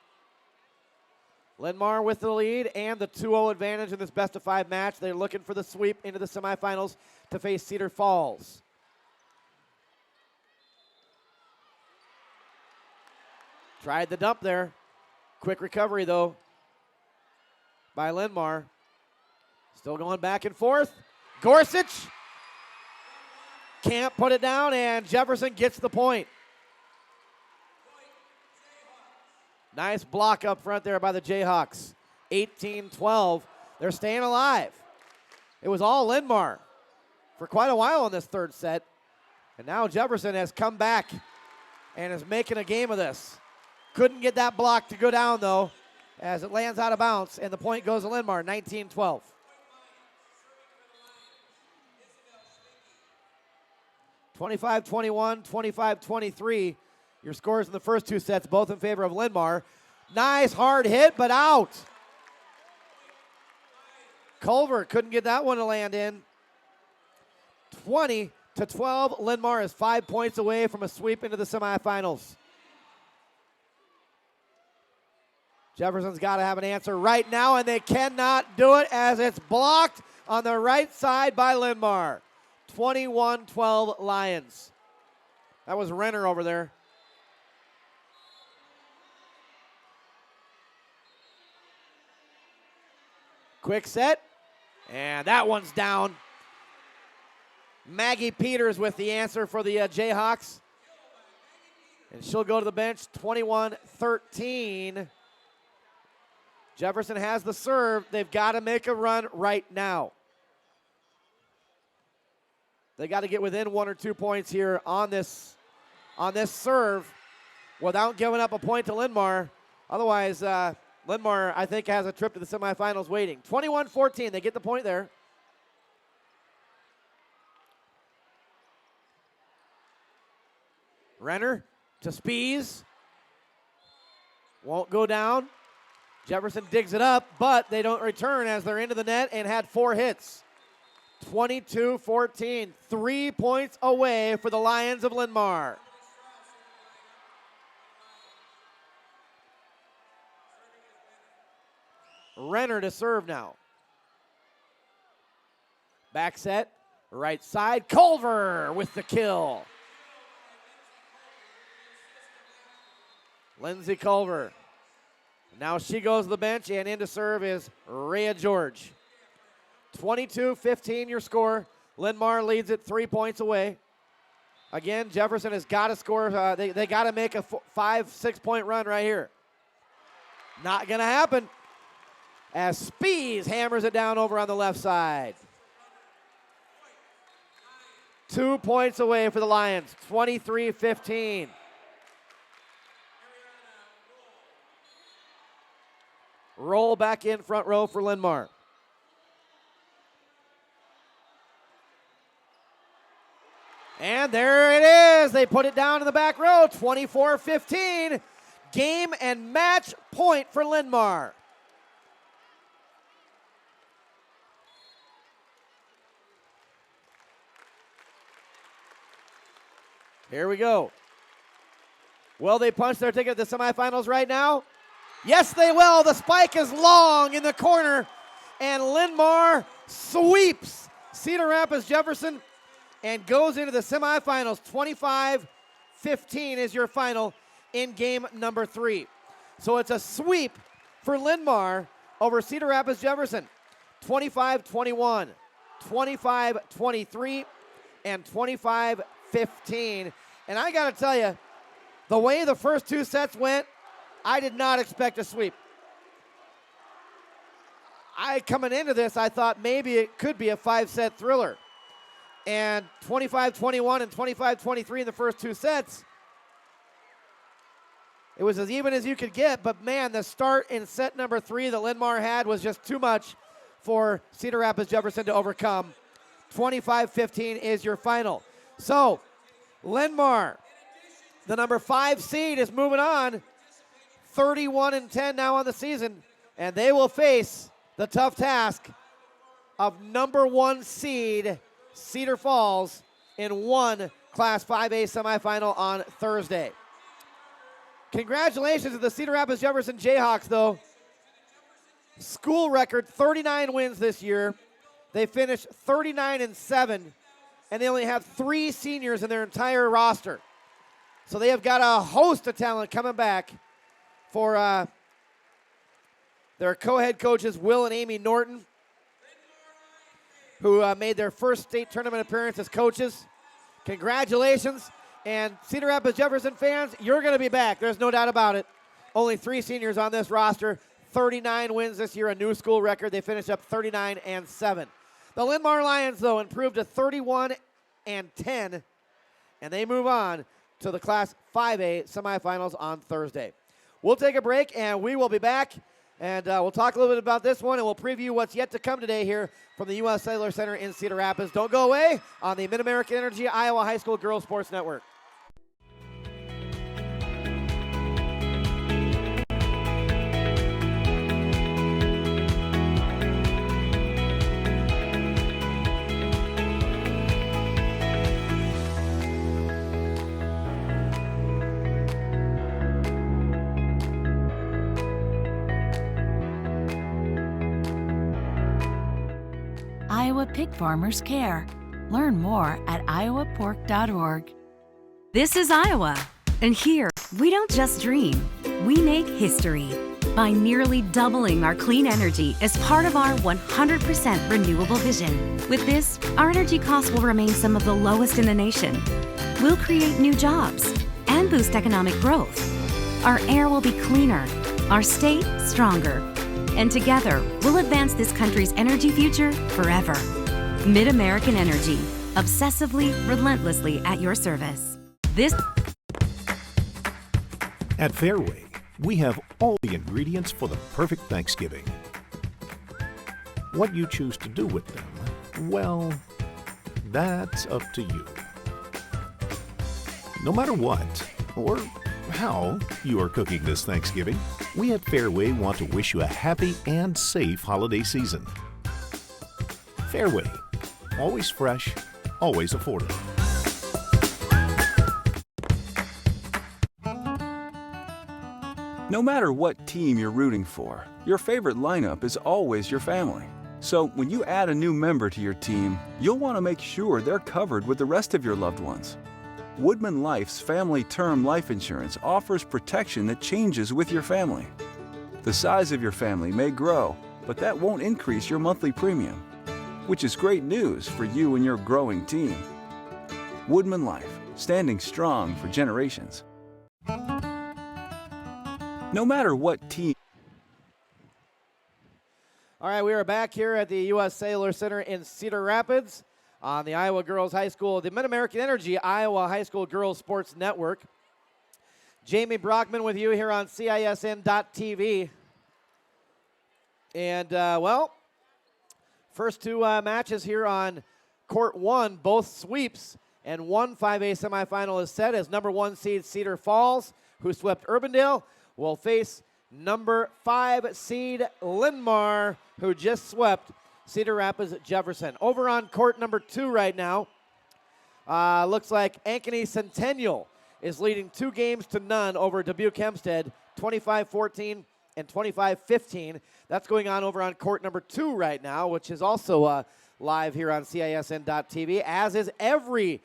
Linn-Mar with the lead and the 2-0 advantage in this best-of-5 match. They're looking for the sweep into the semifinals to face Cedar Falls. Tried the dump there. Quick recovery, though, by Linn-Mar. Still going back and forth. Gorsuch can't put it down, and Jefferson gets the point. Nice block up front there by the Jayhawks. 18-12. They're staying alive. It was all Linn-Mar for quite a while in this third set. And now Jefferson has come back and is making a game of this. Couldn't get that block to go down, though, as it lands out of bounds, and the point goes to Linn-Mar, 19-12. (25-21, 25-23). Your scores in the first two sets, both in favor of Linn-Mar. Nice hard hit, but out. Culver couldn't get that one to land in. 20-12. Linn-Mar is 5 points away from a sweep into the semifinals. Jefferson's got to have an answer right now, and they cannot do it as it's blocked on the right side by Linn-Mar. 21-12 Lions. That was Renner over there. Quick set, and that one's down. Maggie Peters with the answer for the Jayhawks. And she'll go to the bench, 21-13. Jefferson has the serve. They've got to make a run right now. They got to get within 1 or 2 points here on this serve without giving up a point to Linn-Mar. Otherwise, Linn-Mar, I think, has a trip to the semifinals waiting. 21-14, they get the point there. Renner to Spies. Won't go down. Jefferson digs it up, but they don't return as they're into the net and had 4 hits. 22-14, 3 points away for the Lions of Linn-Mar. Renner to serve now. Back set, right side. Culver with the kill. Lindsay Culver. Now she goes to the bench, and in to serve is Rhea George. 22-15 your score. Linn-Mar leads it 3 points away. Again, Jefferson has got to score. They got to make a 5-6 point run right here. Not going to happen as Spies hammers it down over on the left side. 2 points away for the Lions, 23-15. Roll back in front row for Linn-Mar. And there it is. They put it down in the back row, 24-15. Game and match point for Linn-Mar. Here we go. Will they punch their ticket to the semifinals right now? Yes, they will. The spike is long in the corner, and Linn-Mar sweeps Cedar Rapids Jefferson and goes into the semifinals. 25-15 is your final in game number 3. So it's a sweep for Linn-Mar over Cedar Rapids Jefferson. 25-21, 25-23, and 25-15. And I got to tell you, the way the first 2 sets went, I did not expect a sweep. Coming into this, I thought maybe it could be a 5-set thriller. And 25-21 and 25-23 in the first 2 sets, it was as even as you could get, but man, the start in set number 3 that Linn-Mar had was just too much for Cedar Rapids Jefferson to overcome. 25-15 is your final. So, Linn-Mar, the number 5 seed, is moving on. 31-10 now on the season, and they will face the tough task of number 1 seed Cedar Falls in one Class 5A semifinal on Thursday. Congratulations to the Cedar Rapids Jefferson Jayhawks, though. School record, 39 wins this year. They finished 39-7, and they only have 3 seniors in their entire roster. So they have got a host of talent coming back for their co-head coaches, Will and Amy Norton, who made their first state tournament appearance as coaches. Congratulations. And Cedar Rapids Jefferson fans, you're going to be back. There's no doubt about it. Only 3 seniors on this roster. 39 wins this year, a new school record. They finished up 39-7. The Linn-Mar Lions, though, improved to 31-10, and they move on to the Class 5A semifinals on Thursday. We'll take a break, and we will be back, and we'll talk a little bit about this one, and we'll preview what's yet to come today here from the U.S. Cellular Center in Cedar Rapids. Don't go away on the Mid-American Energy Iowa High School Girls Sports Network. Iowa pig farmers care. Learn more at iowapork.org. This is Iowa, and here we don't just dream, we make history by nearly doubling our clean energy as part of our 100% renewable vision. With this, our energy costs will remain some of the lowest in the nation. We'll create new jobs and boost economic growth. Our air will be cleaner, our state stronger, and together we'll advance this country's energy future forever. Mid-American Energy, obsessively, relentlessly at your service. At Fairway, we have all the ingredients for the perfect Thanksgiving. What you choose to do with them, well, that's up to you. No matter what, or how you are cooking this Thanksgiving, we at Fairway want to wish you a happy and safe holiday season. Fairway, always fresh, always affordable. No matter what team you're rooting for, your favorite lineup is always your family. So when you add a new member to your team, you'll want to make sure they're covered with the rest of your loved ones. Woodman Life's Family Term Life Insurance offers protection that changes with your family. The size of your family may grow, but that won't increase your monthly premium, which is great news for you and your growing team. Woodman Life, standing strong for generations. No matter what team. All right, we are back here at the U.S. Cellular Center in Cedar Rapids on the Iowa Girls High School, the Mid-American Energy Iowa High School Girls Sports Network. Jamie Brockman with you here on CISN.TV. And, first 2 matches here on Court 1, both sweeps, and one 5A semifinal is set as number 1 seed Cedar Falls, who swept Urbandale, will face number 5 seed Linn-Mar, who just swept Cedar Rapids Jefferson. Over on court number 2 right now, looks like Ankeny Centennial is leading 2 games to none over Dubuque Hempstead, 25-14 and 25-15. That's going on over on court number 2 right now, which is also live here on CISN.TV, as is every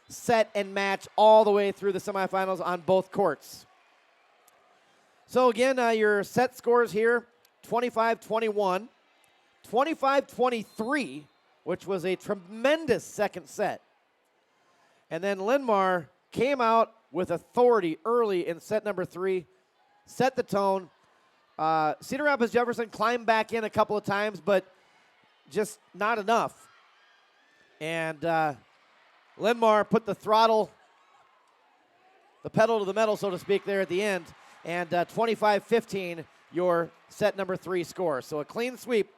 set and match all the way through the semifinals on both courts. So again, your set scores here, 25-21, 25-23, which was a tremendous second set. And then Linn-Mar came out with authority early in set number 3, set the tone. Cedar Rapids Jefferson climbed back in a couple of times, but just not enough. And Linn-Mar put the pedal to the metal, so to speak, there at the end. And 25-15, your set number 3 score. So a clean sweep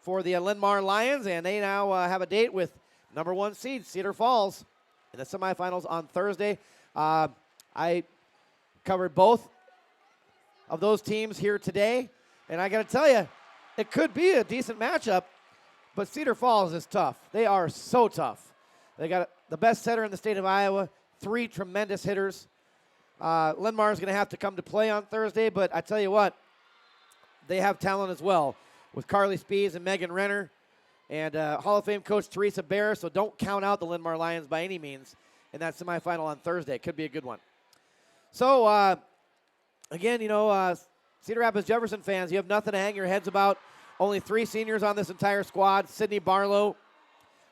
for the Linn-Mar Lions, and they now have a date with number 1 seed Cedar Falls in the semifinals on Thursday. I covered both of those teams here today, and I got to tell you, it could be a decent matchup, but Cedar Falls is tough. They are so tough. They got the best setter in the state of Iowa, 3 tremendous hitters. Linn-Mar is going to have to come to play on Thursday, but I tell you what, they have talent as well with Carly Spees and Megan Renner and Hall of Fame coach Teresa Bear, so don't count out the Linn-Mar Lions by any means in that semifinal on Thursday. It could be a good one. So, again, Cedar Rapids Jefferson fans, you have nothing to hang your heads about. Only 3 seniors on this entire squad, Sydney Barlow,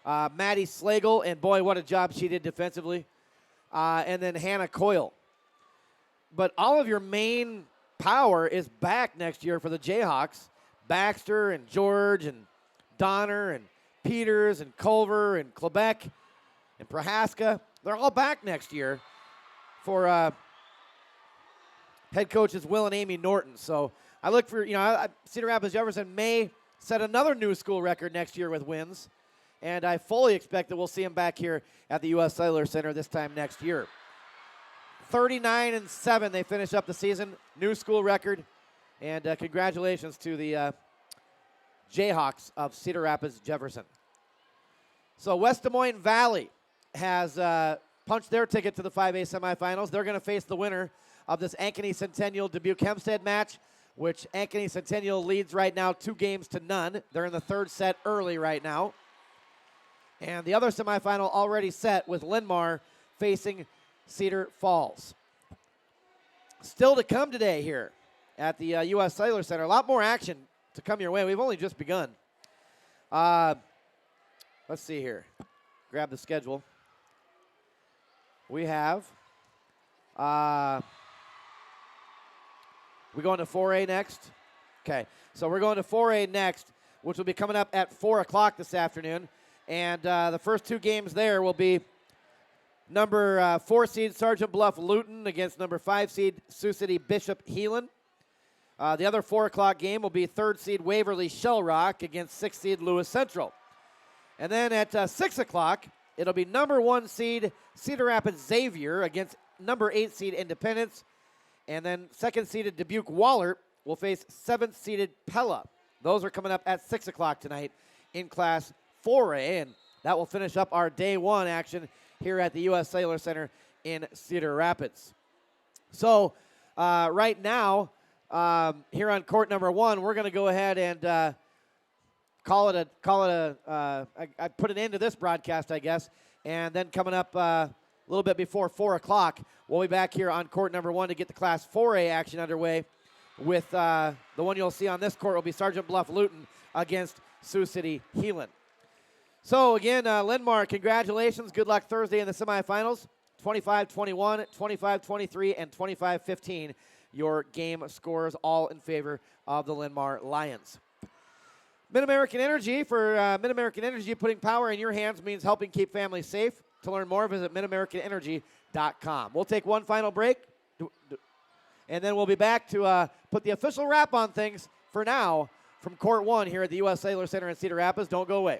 Maddie Slagle, and boy, what a job she did defensively, and then Hannah Coyle. But all of your main power is back next year for the Jayhawks. Baxter and George and Donner and Peters and Culver and Quebec and Prohaska. They're all back next year for head coaches Will and Amy Norton. So I look for, Cedar Rapids Jefferson may set another new school record next year with wins. And I fully expect that we'll see them back here at the U.S. Cellular Center this time next year. 39-7, they finish up the season. New school record. And congratulations to the Jayhawks of Cedar Rapids Jefferson. So West Des Moines Valley has punched their ticket to the 5A semifinals. They're going to face the winner of this Ankeny Centennial Dubuque Hempstead match, which Ankeny Centennial leads right now 2-0. They're in the 3rd set early right now. And the other semifinal already set with Linn-Mar facing Cedar Falls. Still to come today here at the U.S. Cellular Center. A lot more action to come your way. We've only just begun. Let's see here. Grab the schedule. We have, we going to 4A next? Okay, so we're going to 4A next, which will be coming up at 4 o'clock this afternoon. And the first 2 games there will be number 4 seed Sergeant Bluff Luton against number 5 seed Sioux City Bishop Heelan. The other 4 o'clock game will be 3rd seed Waverly Shell Rock against 6th seed Lewis Central. And then at 6 o'clock, it'll be number 1 seed Cedar Rapids Xavier against number 8 seed Independence. And then 2nd seeded Dubuque Wahlert will face 7th seeded Pella. Those are coming up at 6 o'clock tonight in Class 4A, and that will finish up our day 1 action here at the U.S. Cellular Center in Cedar Rapids. So right now, here on court number 1, we're going to go ahead and call it a I put an end to this broadcast, I guess, and then coming up a little bit before 4 o'clock, we'll be back here on court number 1 to get the Class 4A action underway with the one you'll see on this court will be Sergeant Bluff Luton against Sioux City Heelan. So, again, Linn-Mar, congratulations. Good luck Thursday in the semifinals. 25-21, 25-23, and 25-15. Your game scores all in favor of the Linn-Mar Lions. Mid-American Energy. For Mid-American Energy, putting power in your hands means helping keep families safe. To learn more, visit midamericanenergy.com. We'll take one final break, and then we'll be back to put the official wrap on things for now from Court 1 here at the U.S. Cellular Center in Cedar Rapids. Don't go away.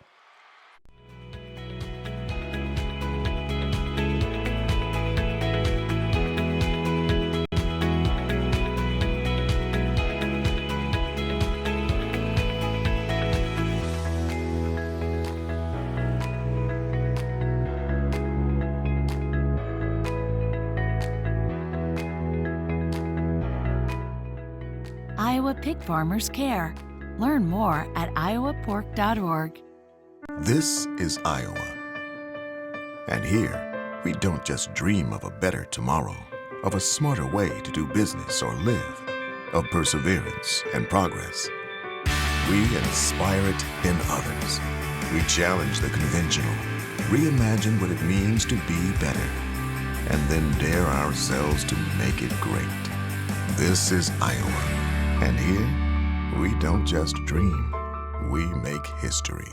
Iowa pig farmers care. Learn more at iowapork.org. This is Iowa. And here, we don't just dream of a better tomorrow, of a smarter way to do business or live, of perseverance and progress. We inspire it in others. We challenge the conventional, reimagine what it means to be better, and then dare ourselves to make it great. This is Iowa. And here, we don't just dream, we make history.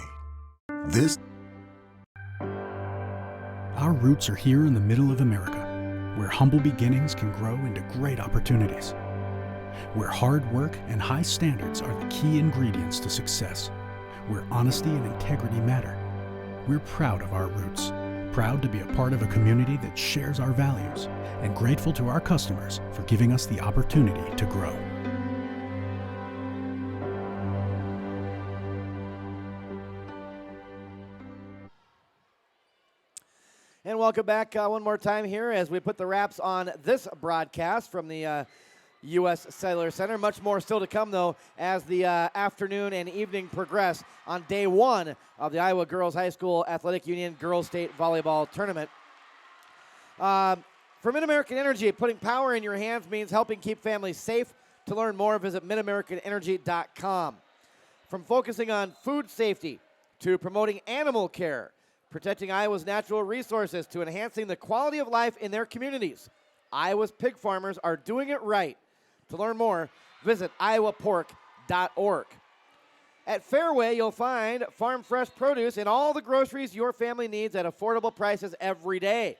Our roots are here in the middle of America, where humble beginnings can grow into great opportunities, where hard work and high standards are the key ingredients to success, where honesty and integrity matter. We're proud of our roots, proud to be a part of a community that shares our values, and grateful to our customers for giving us the opportunity to grow. And welcome back one more time here as we put the wraps on this broadcast from the U.S. Cellular Center. Much more still to come, though, as the afternoon and evening progress on day one of the Iowa Girls High School Athletic Union Girls State Volleyball Tournament. For Mid-American Energy, putting power in your hands means helping keep families safe. To learn more, visit midamericanenergy.com. From focusing on food safety to promoting animal care, protecting Iowa's natural resources to enhancing the quality of life in their communities, Iowa's pig farmers are doing it right. To learn more, visit iowapork.org. At Fairway, you'll find farm fresh produce and all the groceries your family needs at affordable prices every day.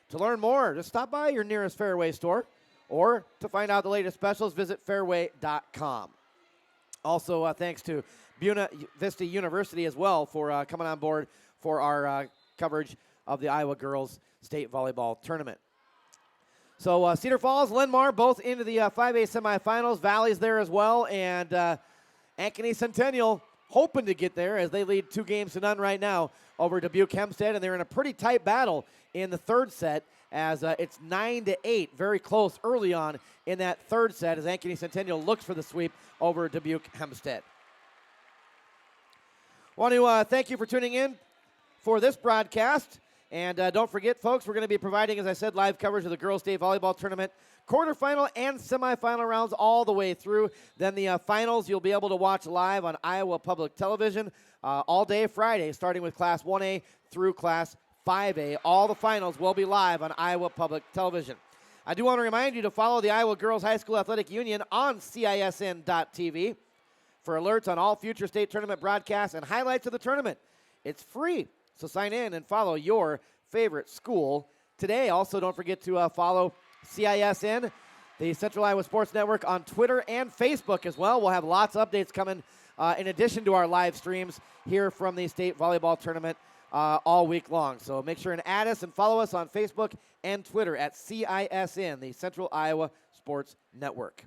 To learn more, just stop by your nearest Fairway store, or to find out the latest specials, visit fairway.com. Also, thanks to Buena Vista University as well for coming on board for our coverage of the Iowa Girls State Volleyball Tournament. So Cedar Falls, Linn-Mar, both into the 5A semifinals. Valley's there as well, and Ankeny Centennial hoping to get there as they lead 2-0 right now over Dubuque Hempstead, and they're in a pretty tight battle in the third set as it's 9-8, very close early on in that third set as Ankeny Centennial looks for the sweep over Dubuque Hempstead. Want to thank you for tuning in for this broadcast. And don't forget, folks, we're going to be providing, as I said, live coverage of the Girls State Volleyball Tournament, quarterfinal and semifinal rounds all the way through. Then the finals you'll be able to watch live on Iowa Public Television all day Friday, starting with Class 1A through Class 5A. All the finals will be live on Iowa Public Television. I do want to remind you to follow the Iowa Girls High School Athletic Union on CISN.TV for alerts on all future state tournament broadcasts and highlights of the tournament. It's free. So sign in and follow your favorite school today. Also, don't forget to follow CISN, the Central Iowa Sports Network, on Twitter and Facebook as well. We'll have lots of updates coming in addition to our live streams here from the state volleyball tournament all week long. So make sure and add us and follow us on Facebook and Twitter at CISN, the Central Iowa Sports Network.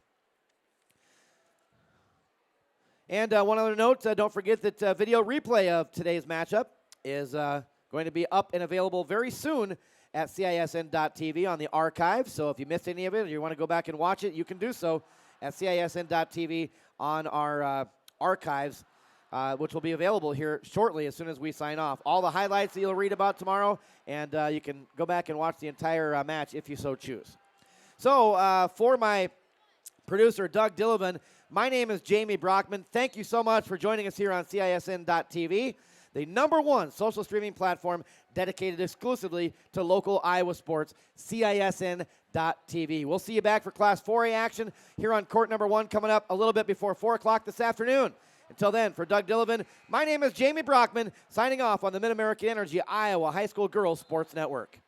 And one other note, don't forget that video replay of today's matchup is going to be up and available very soon at CISN.TV on the archive. So if you missed any of it or you want to go back and watch it, you can do so at CISN.TV on our archives, which will be available here shortly as soon as we sign off. All the highlights that you'll read about tomorrow, and you can go back and watch the entire match if you so choose. So for my producer, Doug Dillevin, my name is Jamie Brockman. Thank you so much for joining us here on CISN.TV, the #1 social streaming platform dedicated exclusively to local Iowa sports, CISN.TV. We'll see you back for Class 4A action here on court #1 coming up a little bit before 4 o'clock this afternoon. Until then, for Doug Dillevin, my name is Jamie Brockman, signing off on the Mid-American Energy Iowa High School Girls Sports Network.